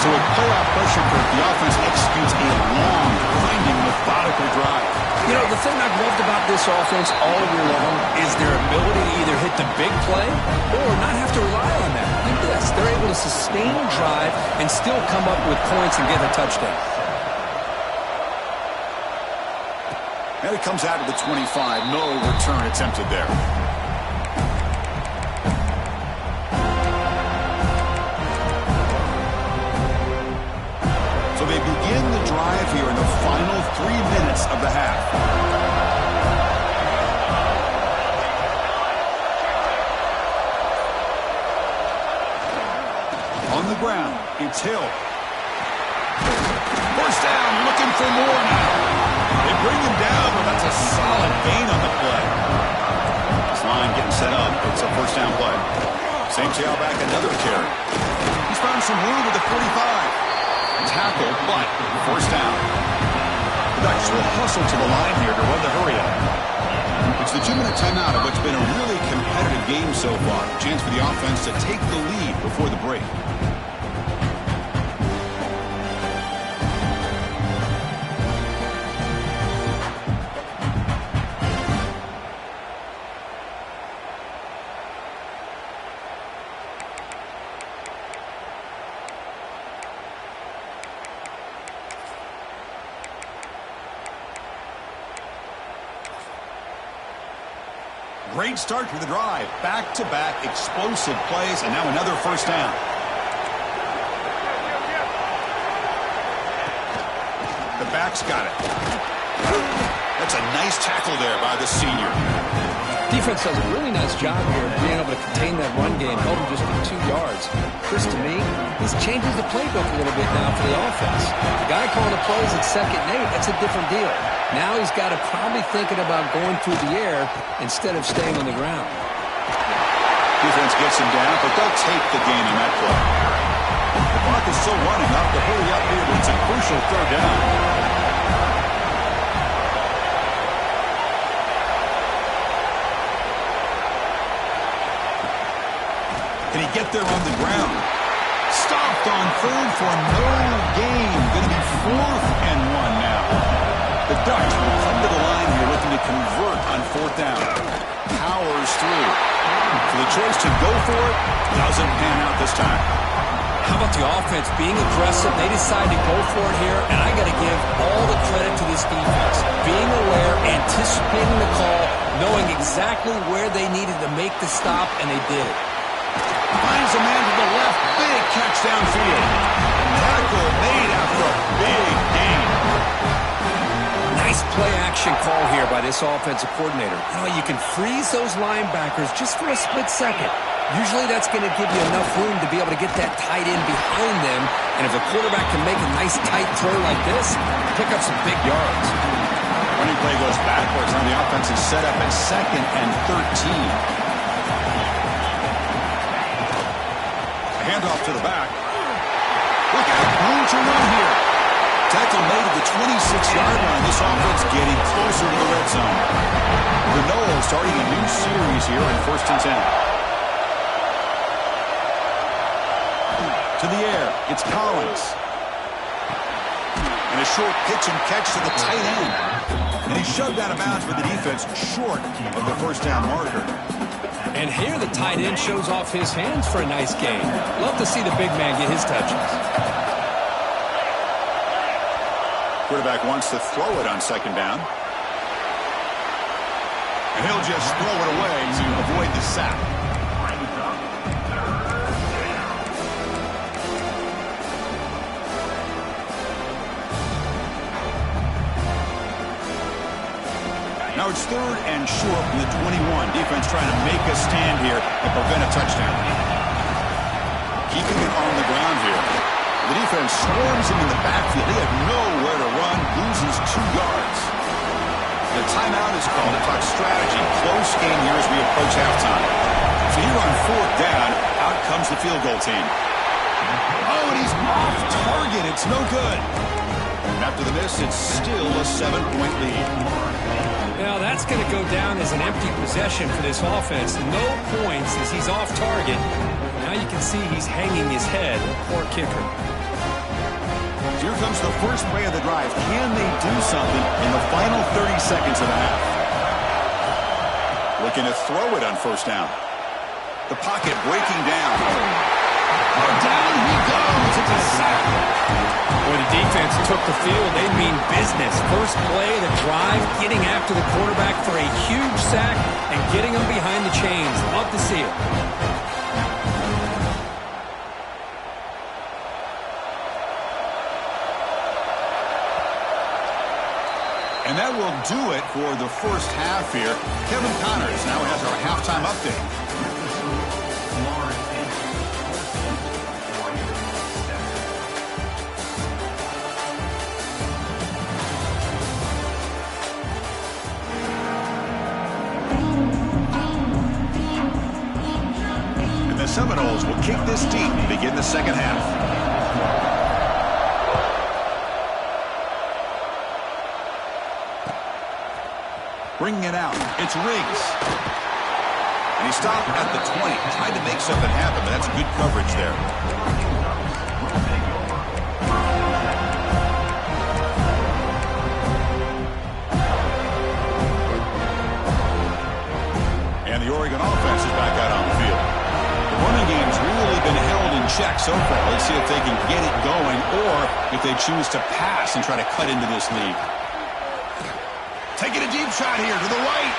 Speaker 1: So with playoff pressure, Kirk, the offense executes a long, grinding, methodical drive.
Speaker 2: You know, the thing I've loved about this offense all year long is their ability to either hit the big play or not have to rely on that. Like this, they're able to sustain a drive and still come up with points and get a touchdown.
Speaker 1: And it comes out to the 25. No return attempted there. So they begin the drive here in the final 3 minutes of the half. On the ground, it's Hill. First down, looking for more now. They bring him down, but that's a solid gain on the play. This line getting set up. It's a first down play. Same tailback, another carry. He's found some room at the 45. Tackle, but first down. The Ducks will hustle to the line here to run the hurry up. It's the 2-minute timeout of what's been a really competitive game so far. Chance for the offense to take the lead before the break. Great start for the drive. Back-to-back explosive plays, and now another first down. The back's got it. That's a nice tackle there by the senior.
Speaker 2: Defense does a really nice job here of being able to contain that run game, held him just for 2 yards. Chris, to me, this changes the playbook a little bit now for the offense. The guy calling the plays at 2nd and 8, that's a different deal. Now he's got to probably thinking about going through the air instead of staying on the ground.
Speaker 1: Defense gets him down, but they'll take the gain in that play. The clock is still running up to hurry up here, but it's a crucial third down. Can he get there on the ground? Stopped on third for no gain. Going to be 4th and 1 now. The Ducks will come to the line here looking to convert on 4th down. Powers through. So the choice to go for it doesn't pan out this time.
Speaker 2: How about the offense being aggressive? They decide to go for it here, and I got to give all the credit to this defense. Being aware, anticipating the call, knowing exactly where they needed to make the stop, and they did it.
Speaker 1: Finds a man to the left. Big catch downfield. Tackle made after a big gain.
Speaker 2: Nice play-action call here by this offensive coordinator. You know, you can freeze those linebackers just for a split second. Usually that's going to give you enough room to be able to get that tight end behind them. And if a quarterback can make a nice tight throw like this, pick up some big yards.
Speaker 1: Running play goes backwards on the offense is set up at 2nd and 13. Handoff to the back. Look at room to run here. Tackle made at the 26-yard line. This offense getting closer to the red zone. The Noles starting a new series here in 1st and 10. To the air, it's Collins. And a short pitch and catch to the tight end. And he shoved out of bounds with the defense short of the first down marker.
Speaker 2: And here the tight end shows off his hands for a nice gain. Love to see the big man get his touches.
Speaker 1: Quarterback wants to throw it on 2nd down. And he'll just throw it away to avoid the sack. Now it's 3rd and short from the 21. Defense trying to make a stand here and prevent a touchdown. Keeping it on the ground here. The defense swarms him in the backfield. They have nowhere to run. Loses 2 yards. The timeout is called to talk strategy. Close game here as we approach halftime. So here on 4th down, out comes the field goal team. Oh, and he's off target. It's no good. And after the miss, it's still a 7-point lead.
Speaker 2: Now that's going to go down as an empty possession for this offense. No points as he's off target. Now you can see he's hanging his head. Poor kicker.
Speaker 1: Here comes the first play of the drive. Can they do something in the final 30 seconds of the half? Looking to throw it on first down. The pocket breaking down. Oh, down he goes. It's a sack.
Speaker 2: Boy, the defense took the field. They mean business. First play of the drive, getting after the quarterback for a huge sack and getting him behind the chains. Love to see it.
Speaker 1: And that will do it for the first half here. Kevin Connors now has our halftime update. And the Seminoles will kick this deep to begin the second half. Bringing it out. It's Riggs. And he stopped at the 20. Tried to make something happen, but that's good coverage there. And the Oregon offense is back out on the field. The running game's really been held in check so far. Let's see if they can get it going or if they choose to pass and try to cut into this lead. Taking a deep shot here to the right.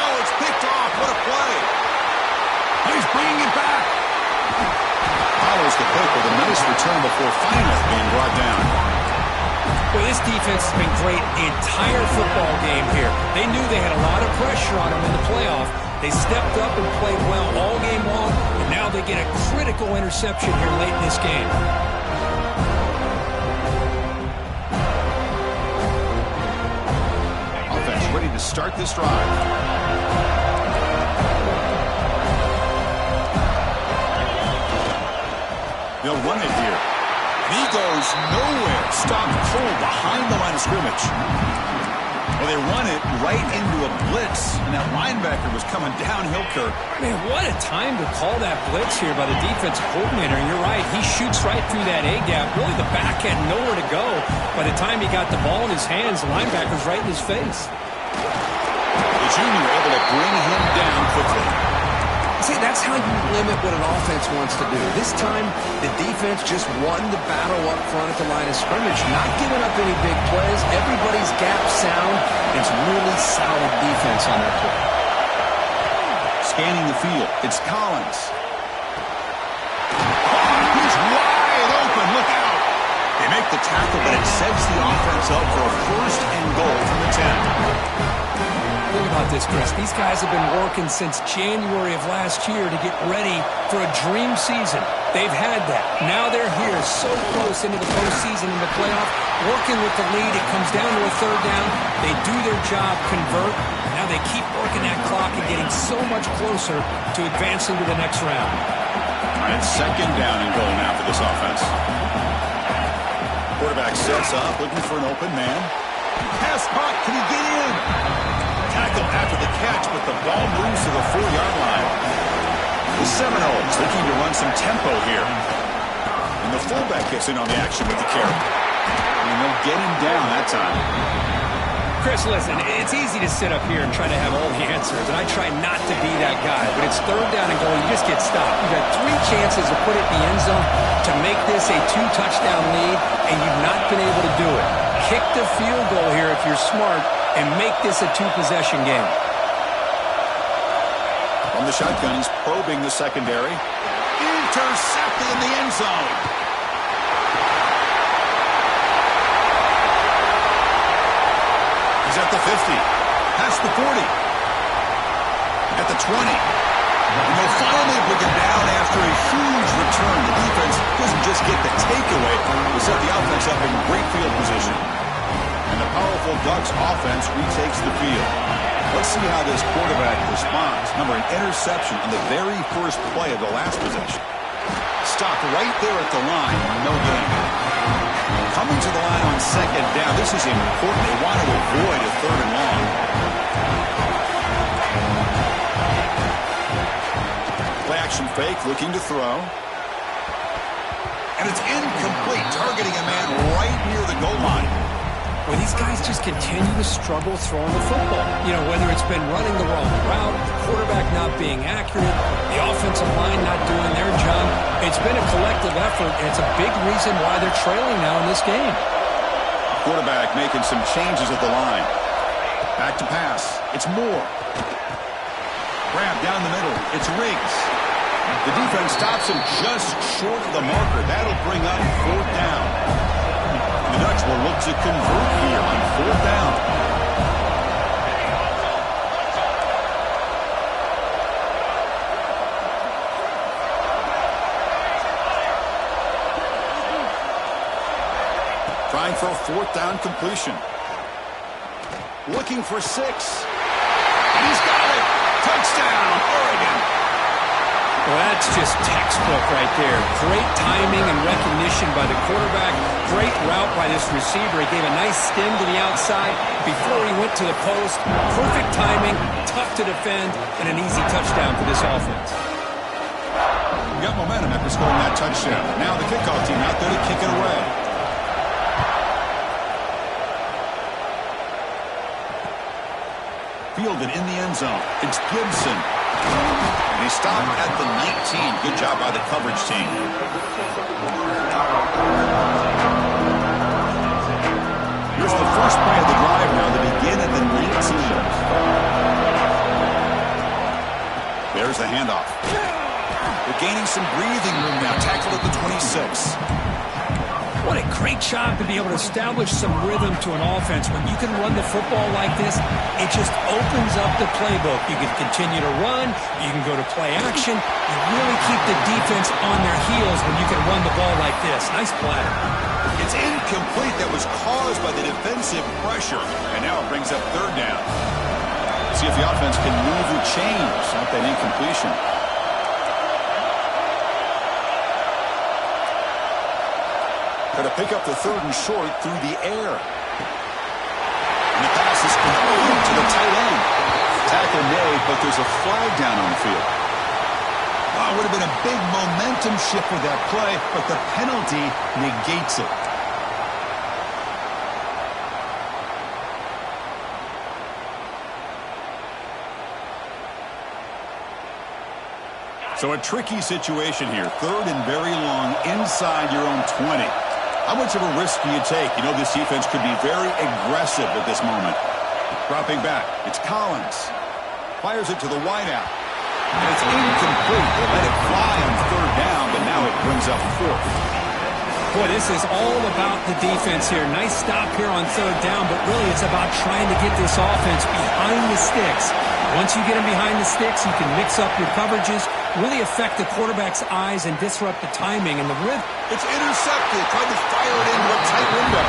Speaker 1: Oh, it's picked off. What a play. And he's bringing it back. Follows the pick with a nice return before finally being brought down.
Speaker 2: Well, this defense has been great the entire football game here. They knew they had a lot of pressure on them in the playoff. They stepped up and played well all game long, and now they get a critical interception here late in this game.
Speaker 1: Ready to start this drive. They'll run it here. He goes nowhere. Stopped cold behind the line of scrimmage. Well, they run it right into a blitz, and that linebacker was coming downhill, Kirk.
Speaker 2: Man, what a time to call that blitz here by the defense coordinator. And you're right, he shoots right through that A-gap. Really, the back had nowhere to go. By the time he got the ball in his hands, the linebacker's right in his face.
Speaker 1: The junior able to bring him down quickly.
Speaker 4: See, that's how you limit what an offense wants to do. This time, the defense just won the battle up front at the line of scrimmage, not giving up any big plays. Everybody's gap sound. It's really solid defense on that play.
Speaker 1: Scanning the field, it's Collins. Oh, he's wide open. Look out. They make the tackle, but it sets the offense up for a first and goal from the 10.
Speaker 2: Think about this, Chris. These guys have been working since January of last year to get ready for a dream season. They've had that. Now they're here so close into the postseason and the playoff, working with the lead. It comes down to a third down. They do their job, convert. Now they keep working that clock and getting so much closer to advancing to the next round.
Speaker 1: All right, second down and goal now for this offense. Quarterback sets up, looking for an open man. Pass caught. Can he get in? Tackle after the catch, but the ball moves to the 4-yard line. The Seminoles looking to run some tempo here. And the fullback gets in on the action with the carry. And they'll get him down that time.
Speaker 2: Chris, listen, it's easy to sit up here and try to have all the answers, and I try not to be that guy. But it's third down and goal. You just get stopped. You've got 3 chances to put it in the end zone to make this a 2-touchdown lead, and you've not been able to do it. Kick the field goal here if you're smart, and make this a 2-possession game.
Speaker 1: From the shotgun, he's probing the secondary. Intercepted in the end zone. He's at the 50. Past the 40. At the 20. And they'll finally bring him down after a huge return. The defense doesn't just get the takeaway. They set the offense up in great field position. And the powerful Ducks offense retakes the field. Let's see how this quarterback responds. Number, an interception on the very first play of the last possession. Stopped right there at the line. No gain. Coming to the line on second down. This is important. They want to avoid a third and long. Play Play-action fake, looking to throw. And it's incomplete, targeting a man right near the goal line.
Speaker 2: Well, these guys just continue to struggle throwing the football. You know, whether it's been running the wrong route, the quarterback not being accurate, the offensive line not doing their job. It's been a collective effort, and it's a big reason why they're trailing now in this game.
Speaker 1: Quarterback making some changes at the line. Back to pass. It's Moore. Grab down the middle. It's Riggs. The defense stops him just short of the marker. That'll bring up 4th down. The Dutch will look to convert here on 4th down. Trying for a 4th down completion. Looking for 6. And he's got it. Touchdown, Oregon.
Speaker 2: Well, that's just textbook right there. Great timing and recognition by the quarterback. Great route by this receiver. He gave a nice stem to the outside before he went to the post. Perfect timing, tough to defend, and an easy touchdown for this offense.
Speaker 1: We got momentum after scoring that touchdown. Now the kickoff team out there to kick it away. Fielded in the end zone. It's Gibson. And he stopped at the 19. Good job by the coverage team. Here's the first play of the drive now to begin at the 19. There's the handoff. They're gaining some breathing room now. Tackled at the 26.
Speaker 2: What a great job to be able to establish some rhythm to an offense. When you can run the football like this, it just opens up the playbook. You can continue to run. You can go to play action. You really keep the defense on their heels when you can run the ball like this. Nice play.
Speaker 1: It's incomplete. That was caused by the defensive pressure. And now it brings up 3rd down. See if the offense can move or change off that incompletion. Got to pick up the 3rd and short through the air. And the pass is complete to the tight end. Tackle made, but there's a flag down on the field. Oh, it would have been a big momentum shift with that play, but the penalty negates it. So a tricky situation here. 3rd and very long inside your own 20. How much of a risk do you take? You know this defense could be very aggressive at this moment. Dropping back. It's Collins. Fires it to the wideout. And it's incomplete. They let it fly on 3rd down, but now it brings up 4th.
Speaker 2: Boy, this is all about the defense here. Nice stop here on 3rd down, but really it's about trying to get this offense behind the sticks. Once you get them behind the sticks, you can mix up your coverages, really affect the quarterback's eyes and disrupt the timing and the rhythm.
Speaker 1: It's intercepted. Tried to fire it into a tight window.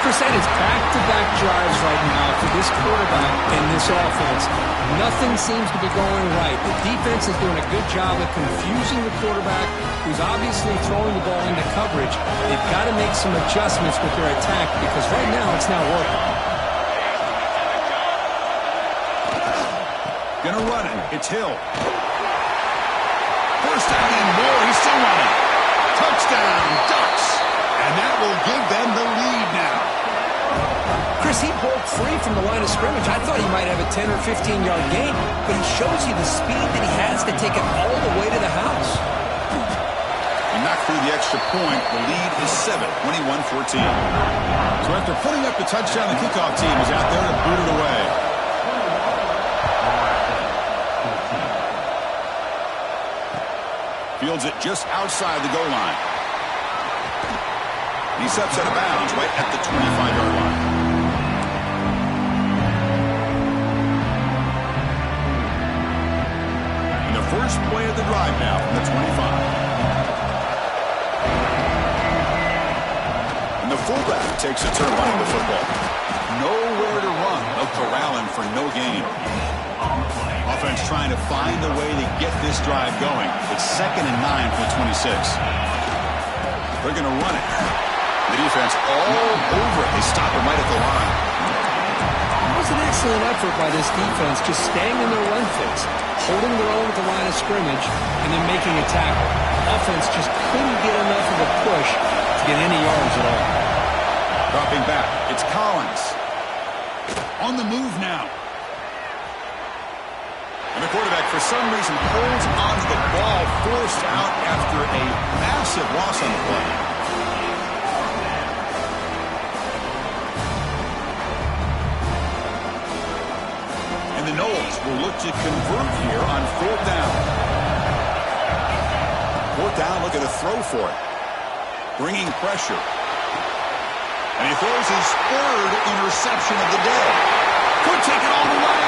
Speaker 2: Chris, that is back-to-back drives right now for this quarterback and this offense. Nothing seems to be going right. The defense is doing a good job of confusing the quarterback, who's obviously throwing the ball into coverage. They've got to make some adjustments with their attack because right now it's not working.
Speaker 1: Gonna run it. It's Hill. First down and more. He's still running. Touchdown, Ducks. And that will give them the lead now.
Speaker 2: Chris, he broke free from the line of scrimmage. I thought he might have a 10 or 15-yard gain, but he shows you the speed that he has to take it all the way to the house.
Speaker 1: He knocked through the extra point. The lead is 7, 21-14. So after putting up the touchdown, the kickoff team is out there to boot it away. Fields it just outside the goal line. He steps out of bounds right at the 25-yard line. And the first play of the drive now from the 25. And the fullback takes a turn running the football. Nowhere to run. No corralling for no gain. Offense trying to find a way to get this drive going. It's 2nd and 9 for the 26. They're going to run it. The defense all over it. They stop it right at the line.
Speaker 2: I was was an excellent effort by this defense, just staying in their run fix, holding their own at the line of scrimmage, and then making a tackle. Offense just couldn't get enough of a push to get any yards at all.
Speaker 1: Dropping back, it's Collins. On the move now. And the quarterback, for some reason, holds onto the ball, forced out after a massive loss on the play. And the Noles will look to convert here on 4th down. 4th down, look at a throw for it. Bringing pressure. And he throws his 3rd interception of the day. Could take it all the way.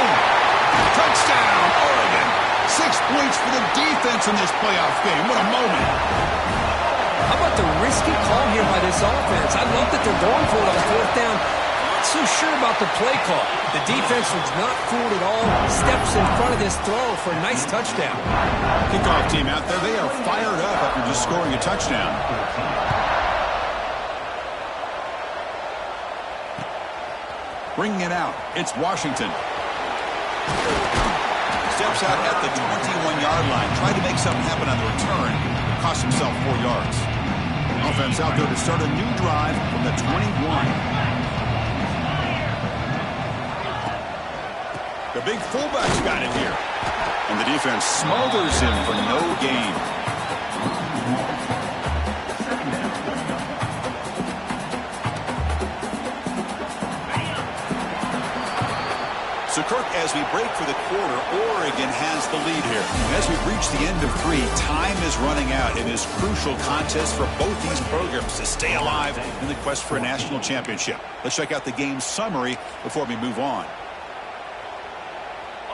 Speaker 1: Touchdown, Oregon. 6 points for the defense in this playoff game. What a moment.
Speaker 2: How about the risky call here by this offense? I love that they're going for it on 4th down. Not so sure about the play call. The defense was not fooled at all. Steps in front of this throw for a nice touchdown.
Speaker 1: Kickoff team out there, they are fired up after just scoring a touchdown. Bringing it out, it's Washington. Steps out at the 21-yard line. Tried to make something happen on the return. Cost himself 4 yards. Offense out there to start a new drive from the 21. The big fullback's got it here. And the defense smothers him for no gain. So, Kirk, as we break for the quarter, Oregon has the lead here. As we reach the end of 3, time is running out in this crucial contest for both these programs to stay alive in the quest for a national championship. Let's check out the game summary before we move on.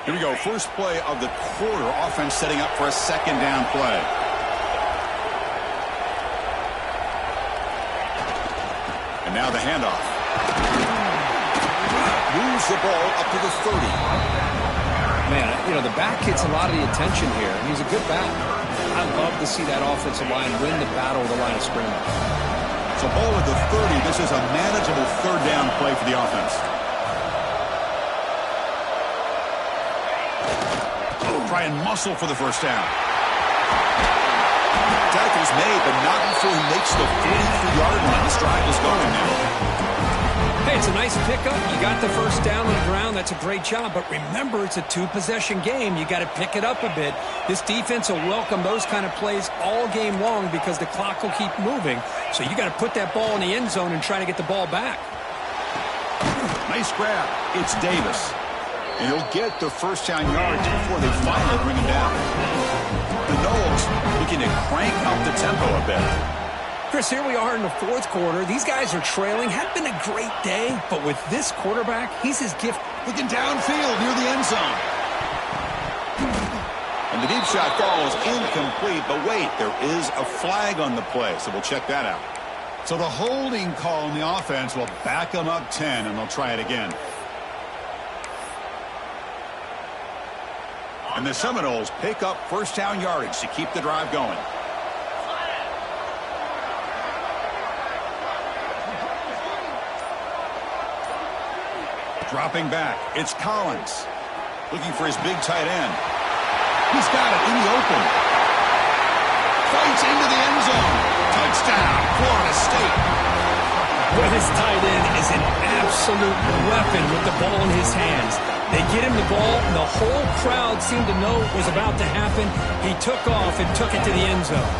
Speaker 1: Here we go. First play of the quarter. Offense setting up for a 2nd down play. And now the handoff. Moves the ball up to the 30.
Speaker 2: Man, you know, the back gets a lot of the attention here. He's a good back. I love to see that offensive line win the battle of the line of scrimmage.
Speaker 1: So ball at the 30. This is a manageable 3rd down play for the offense. Try and muscle for the 1st down. Tackle's made, but not before he makes the 43-yard line. This drive is going now.
Speaker 2: Hey, it's a nice pickup. You got the 1st down on the ground. That's a great job. But remember, it's a 2-possession game. You got to pick it up a bit. This defense will welcome those kind of plays all game long because the clock will keep moving. So you got to put that ball in the end zone and try to get the ball back.
Speaker 1: Nice grab. It's Davis. And he'll get the 1st down yards before they finally bring him down. The Noles looking to crank up the tempo a bit.
Speaker 2: Chris, here we are in the 4th quarter. These guys are trailing. Had been a great day, but with this quarterback, he's his gift.
Speaker 1: Looking downfield near the end zone. And the deep shot falls incomplete, but wait, there is a flag on the play, so we'll check that out. So the holding call on the offense will back them up 10, and they'll try it again. And the Seminoles pick up 1st down yardage to keep the drive going. Dropping back, it's Collins. Looking for his big tight end. He's got it in the open. Fights into the end zone. Touchdown, Florida State.
Speaker 2: Well, his tight end is an absolute weapon with the ball in his hands. They get him the ball, and the whole crowd seemed to know what was about to happen. He took off and took it to the end zone.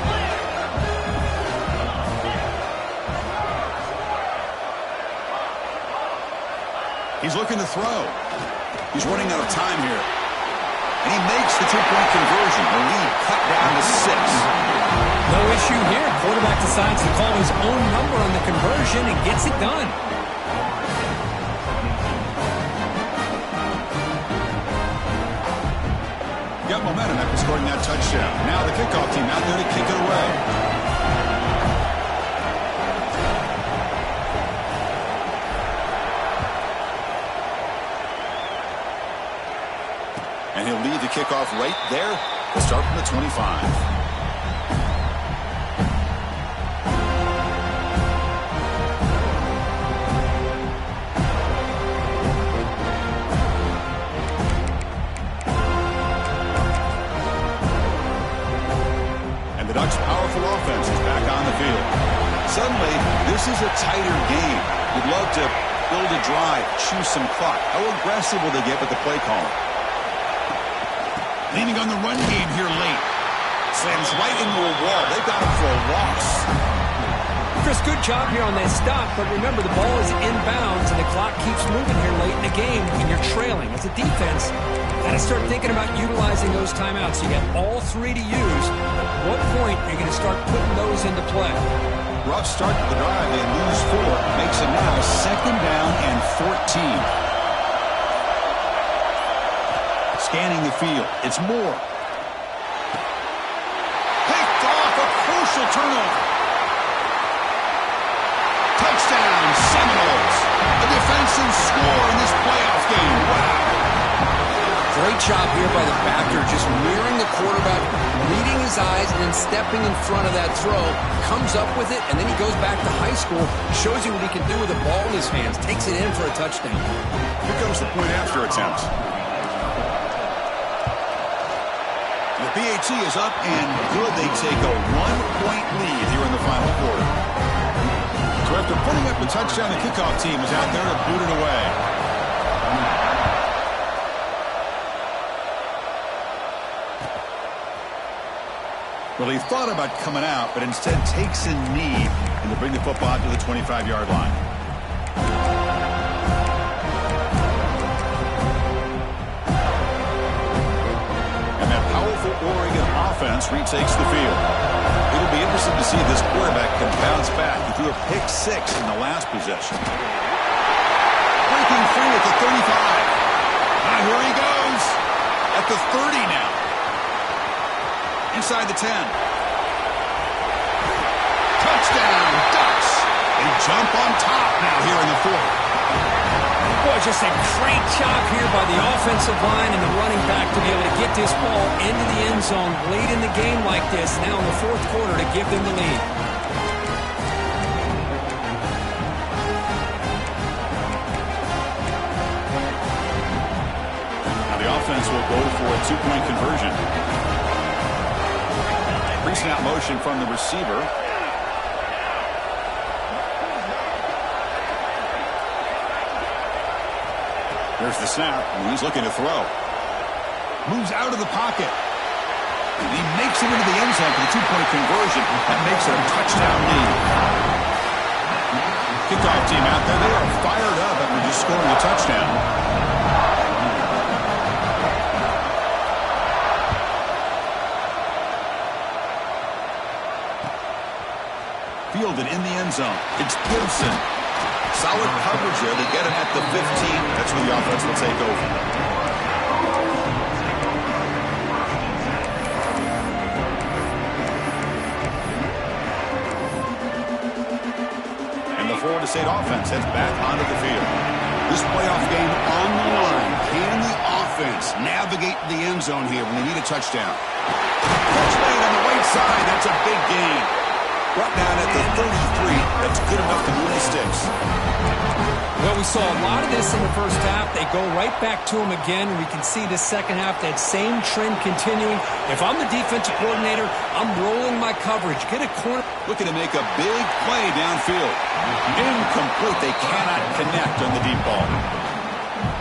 Speaker 1: He's looking to throw. He's running out of time here. And he makes the 2-point conversion. The lead cut down to 6.
Speaker 2: No issue here. Quarterback decides to call his own number on the conversion and gets it done.
Speaker 1: Got momentum after scoring that touchdown. Now the kickoff team out there to kick it away. And he'll lead the kickoff right there to start from the 25. tighter game. You'd love to build a drive, choose some clock. How aggressive will they get with the play caller?
Speaker 5: Leaning on the run game here late.
Speaker 1: Slams right into a wall. They've got him for a loss.
Speaker 2: Chris, good job here on that stop, but remember the ball is inbounds and the clock keeps moving here late in the game when you're trailing. As a defense, got to start thinking about utilizing those timeouts. You got all three to use. At what point are you going to start putting those into play?
Speaker 1: Rough start to the drive. They lose 4. Makes it now 2nd down and 14. Scanning the field. It's Moore. Picked off, a crucial turnover. Touchdown, Seminoles. A defensive score in this playoff game. Wow.
Speaker 4: Great job here by the backer, just mirroring the quarterback, reading his eyes, and then stepping in front of that throw. Comes up with it, and then he goes back to high school, shows you what he can do with the ball in his hands, takes it in for a touchdown.
Speaker 1: Here comes the point after attempt. The PAT is up and good. They take a 1-point lead here in the final quarter. So after putting up the touchdown, the kickoff team is out there to boot it away. Well, he thought about coming out, but instead takes a knee and to bring the football out to the 25-yard line. And that powerful Oregon offense retakes the field. It'll be interesting to see if this quarterback can bounce back. He threw a pick 6 in the last possession. Breaking free at the 35. Here he goes. At the 30 now. Inside the 10. Touchdown, Ducks. They jump on top now here in the 4th.
Speaker 2: Boy, just a great job here by the offensive line and the running back to be able to get this ball into the end zone late in the game like this, now in the 4th quarter to give them the lead.
Speaker 1: Now the offense will go for a 2-point conversion. Pre-snap motion from the receiver. There's the snap, and he's looking to throw. Moves out of the pocket. And he makes it into the end zone for the 2-point conversion. That makes it a touchdown lead. Kickoff team out there. They are fired up after just scoring a touchdown. Fielded in the end zone. It's Gibson. Solid coverage there. They get him at the 15. That's where the offense will take over. And the Florida State offense heads back onto the field. This playoff game on the line. Can the offense navigate the end zone here when they need a touchdown? Catch made on the right side. That's a big gain. Brought down at the 33. That's good enough to move the sticks.
Speaker 2: Well, we saw a lot of this in the first half. They go right back to him again, and we can see the second half, that same trend continuing. If I'm the defensive coordinator, I'm rolling my coverage. Get a corner.
Speaker 1: Looking to make a big play downfield. Incomplete. They cannot connect on the deep ball.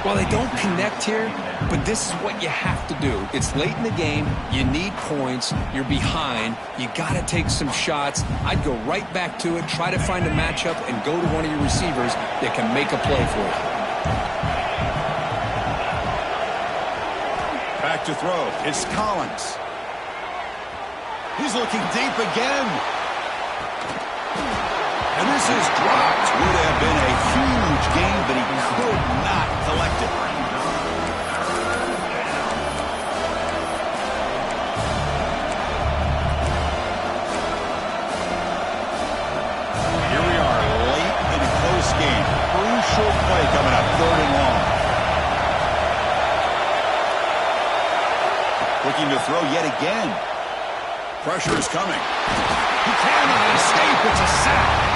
Speaker 2: Well, they don't connect here, but this is what you have to do. It's late in the game. You need points. You're behind. You got to take some shots. I'd go right back to it, try to find a matchup, and go to one of your receivers that can make a play for you.
Speaker 1: Back to throw. It's Collins. He's looking deep again. And this is dropped. Would have been a huge gain, but he could not collect it. Here we are, late in a close game. Crucial play coming up, 3rd and long. Looking to throw yet again. Pressure is coming. He cannot escape. It's a sack.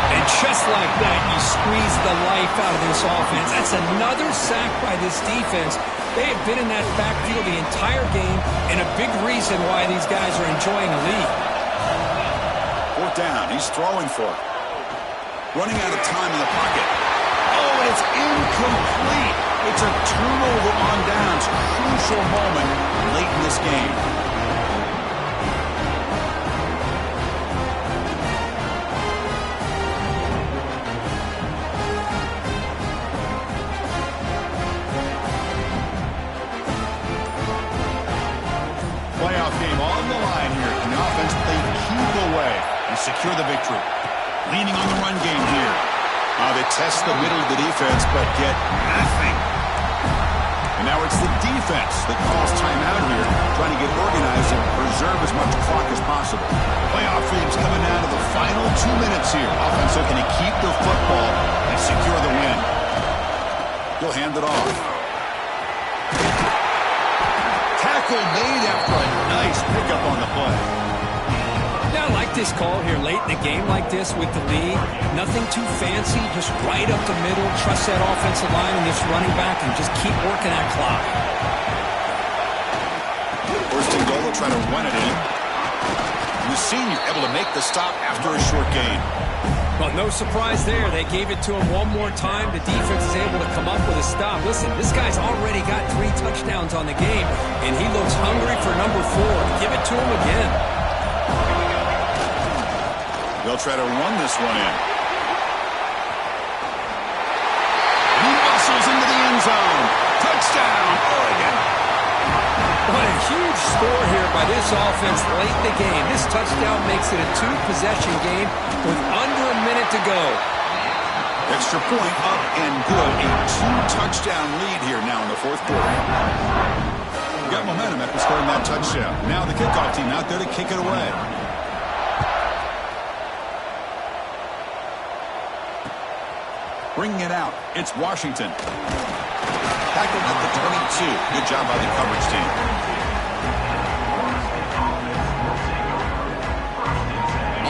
Speaker 2: And just like that, you squeeze the life out of this offense. That's another sack by this defense. They have been in that backfield the entire game, and a big reason why these guys are enjoying a lead.
Speaker 1: 4th down. He's throwing for it. Running out of time in the pocket. Oh, and it's incomplete. It's a turnover on downs. Crucial moment late in this game. Playoff game on the line here. Can the offense play keep away and secure the victory? Leaning on the run game here. They test the middle of the defense, but get nothing. And now it's the defense that calls timeout here, trying to get organized and preserve as much clock as possible. Playoff game's coming down to the final 2 minutes here. Offense looking to keep the football and secure the win. He'll hand it off. Tackle made after a nice pickup on the play.
Speaker 2: Yeah, I like this call here late in the game like this with the lead. Nothing too fancy, just right up the middle. Trust that offensive line and this running back and just keep working that clock.
Speaker 1: First and goal, they'll try to run it in. And the senior able to make the stop after a short gain.
Speaker 2: Well, no surprise there. They gave it to him one more time. The defense is able to come up with a stop. Listen, this guy's already got 3 touchdowns on the game, and he looks hungry for number 4. Give it to him again.
Speaker 1: They'll try to run this one in. He muscles into the end zone. Touchdown, Oregon.
Speaker 2: What a huge score here by this offense late in the game. This touchdown makes it a 2-possession game with under a minute to go.
Speaker 1: Extra point up and good. A 2-touchdown lead here now in the fourth quarter. Got momentum after scoring that touchdown. Now the kickoff team out there to kick it away. Bringing it out, it's Washington. Tackled at the 22. Good job by the coverage team.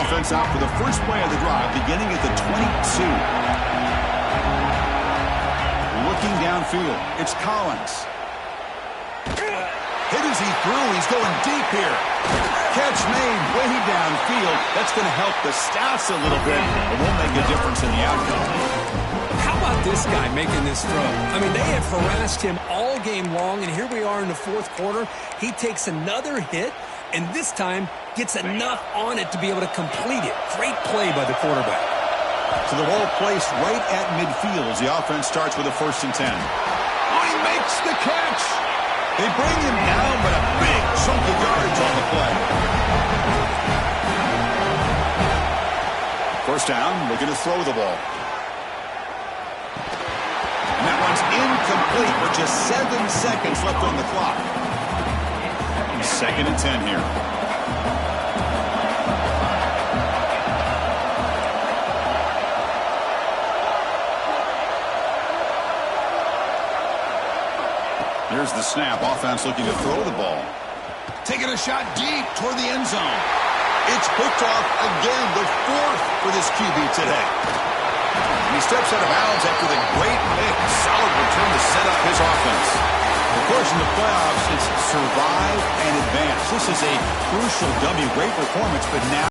Speaker 1: Offense out for the first play of the drive, beginning at the 22. Looking downfield, it's Collins. Hit as he threw, he's going deep here. Catch made way downfield. That's going to help the stats a little bit, but won't make a difference in the outcome.
Speaker 2: How about this guy making this throw? I mean, they have harassed him all game long, and here we are in the fourth quarter. He takes another hit, and this time gets enough on it to be able to complete it. Great play by the quarterback.
Speaker 1: So the ball placed right at midfield as the offense starts with a 1st and 10. Oh, he makes the catch. They bring him down, but a big chunk of yardage on the play. First down, looking to throw the ball. And that one's incomplete with just 7 seconds left on the clock. 2nd and 10 here. Here's the snap. Offense looking to throw the ball. Taking a shot deep toward the end zone. It's hooked off again, the 4th for this QB today. And he steps out of bounds after the great pick. Solid return to set up his offense. Of course, in the playoffs, it's survive and advance. This is a crucial W. Great performance, but now